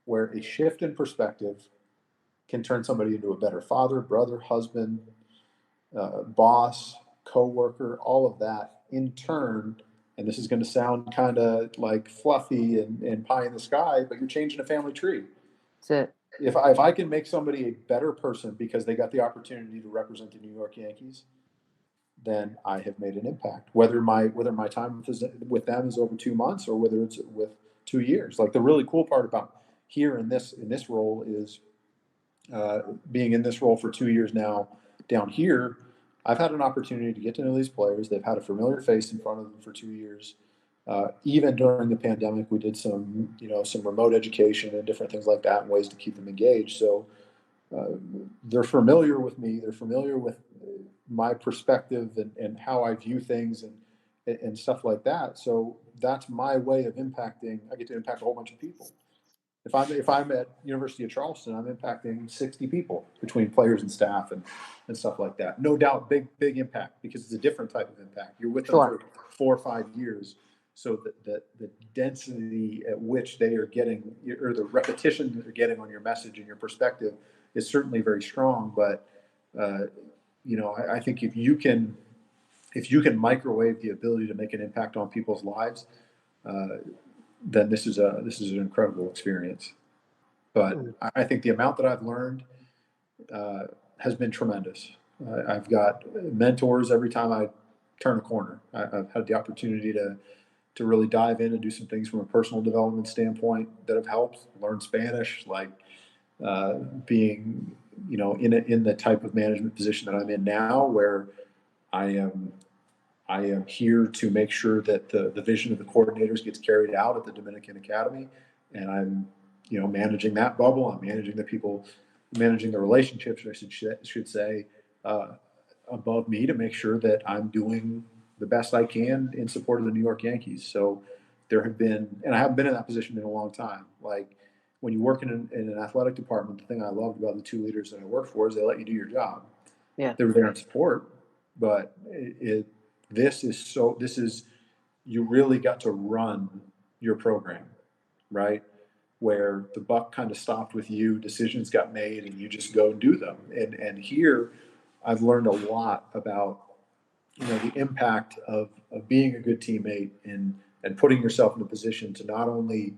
where a shift in perspective can turn somebody into a better father, brother, husband, boss, co-worker, all of that in turn. And this is going to sound kind of like fluffy and pie in the sky, but you're changing a family tree. That's it. If I can make somebody a better person because they got the opportunity to represent the New York Yankees, then I have made an impact. Whether my time with them is over 2 months or whether it's with 2 years. Like the really cool part about here in this role is being in this role for 2 years now down here. I've had an opportunity to get to know these players. They've had a familiar face in front of them for 2 years. Even during the pandemic, we did some remote education and different things like that and ways to keep them engaged. So they're familiar with me. They're familiar with my perspective and how I view things and stuff like that. So that's my way of impacting. I get to impact a whole bunch of people. If I'm at University of Charleston, I'm impacting 60 people between players and staff and stuff like that. No doubt, big impact because it's a different type of impact. You're with them for 4 or 5 years, so that the density at which they are getting, or the repetition that they're getting on your message and your perspective, is certainly very strong. But I think if you can microwave the ability to make an impact on people's lives, then this is an incredible experience. But I think the amount that I've learned has been tremendous. I've got mentors every time I turn a corner. I've had the opportunity to really dive in and do some things from a personal development standpoint that have helped. Learn Spanish, like being in the type of management position that I'm in now, where I am here to make sure that the vision of the coordinators gets carried out at the Dominican Academy, and I'm managing that bubble. I'm managing the people, managing the relationships, I should say, above me, to make sure that I'm doing the best I can in support of the New York Yankees. So there have been, and I haven't been in that position in a long time. Like when you work in an athletic department, the thing I loved about the two leaders that I work for is they let you do your job. Yeah, they were there in support, but you really got to run your program, right? Where the buck kind of stopped with you, decisions got made, and you just go and do them. And here, I've learned a lot about the impact of being a good teammate and putting yourself in a position to not only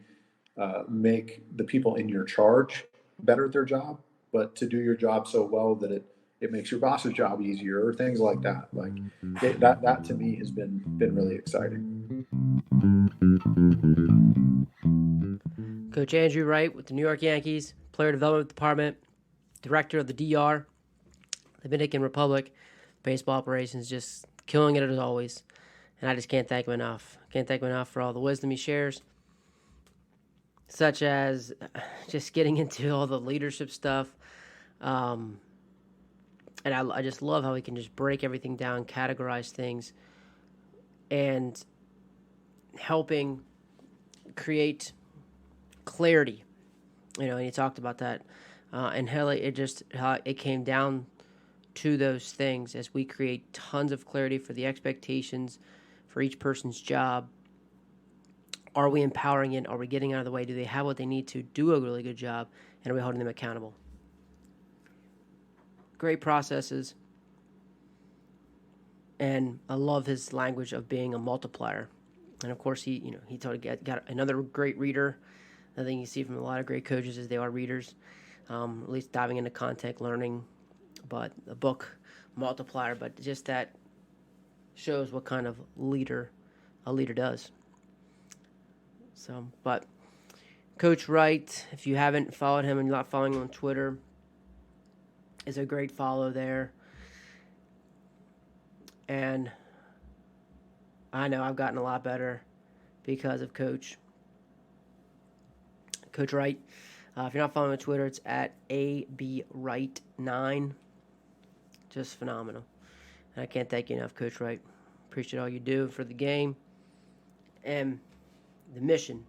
make the people in your charge better at their job, but to do your job so well that it makes your boss's job easier, or things like that. Like that to me has been really exciting. Coach Andrew Wright with the New York Yankees, Player Development Department, Director of the DR, Dominican Republic, baseball operations, just killing it as always. And I just can't thank him enough. Can't thank him enough for all the wisdom he shares, such as just getting into all the leadership stuff. And I just love how he can just break everything down, categorize things, and helping create clarity. And he talked about that. And how it came down to those things as we create tons of clarity for the expectations for each person's job. Are we empowering it? Are we getting out of the way? Do they have what they need to do a really good job? And are we holding them accountable? Great processes. And I love his language of being a multiplier. And of course, he totally got another great reader. I think you see from a lot of great coaches is they are readers, at least diving into content, learning. But a book multiplier, but just that shows what kind of leader a leader does. So, but Coach Wright, if you haven't followed him and you're not following him on Twitter, is a great follow there. And I know I've gotten a lot better because of Coach Wright. If you're not following him on Twitter, it's at ABWright9. Just phenomenal. And I can't thank you enough, Coach Wright. Appreciate all you do for the game and the mission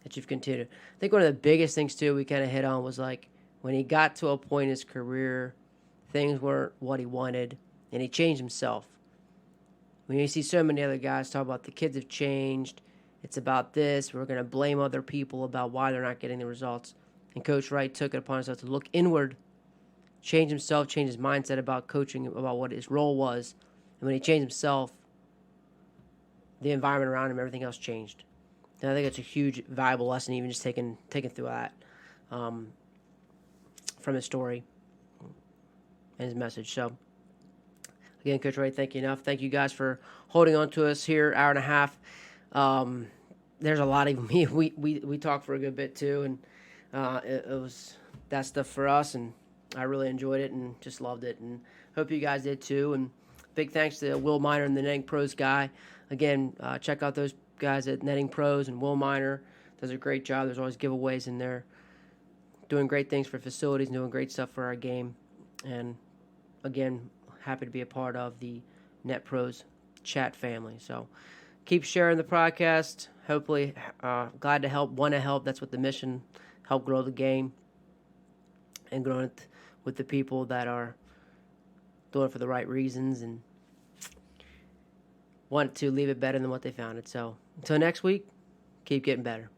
that you've continued. I think one of the biggest things, too, we kind of hit on was like when he got to a point in his career, things weren't what he wanted, and he changed himself. When you see so many other guys talk about the kids have changed, it's about this, we're going to blame other people about why they're not getting the results. And Coach Wright took it upon himself to look inward, change himself, change his mindset about coaching, about what his role was. And when he changed himself, the environment around him, everything else changed. And I think it's a huge, valuable lesson, even just taking through that from his story and his message. So, again, Coach Wright, thank you enough. Thank you guys for holding on to us here, hour and a half. There's a lot of me. We talked for a good bit too, and it was that stuff for us, and I really enjoyed it and just loved it, and hope you guys did too. And big thanks to Will Miner and the Netting Pros guy. Again, check out those guys at Netting Pros, and Will Miner does a great job. There's always giveaways in there, doing great things for facilities and doing great stuff for our game. And again, happy to be a part of the Net Pros chat family. So keep sharing the podcast. Hopefully, glad to help, want to help. That's what the mission, help grow the game and grow it with the people that are doing it for the right reasons and want to leave it better than what they found it. So until next week, keep getting better.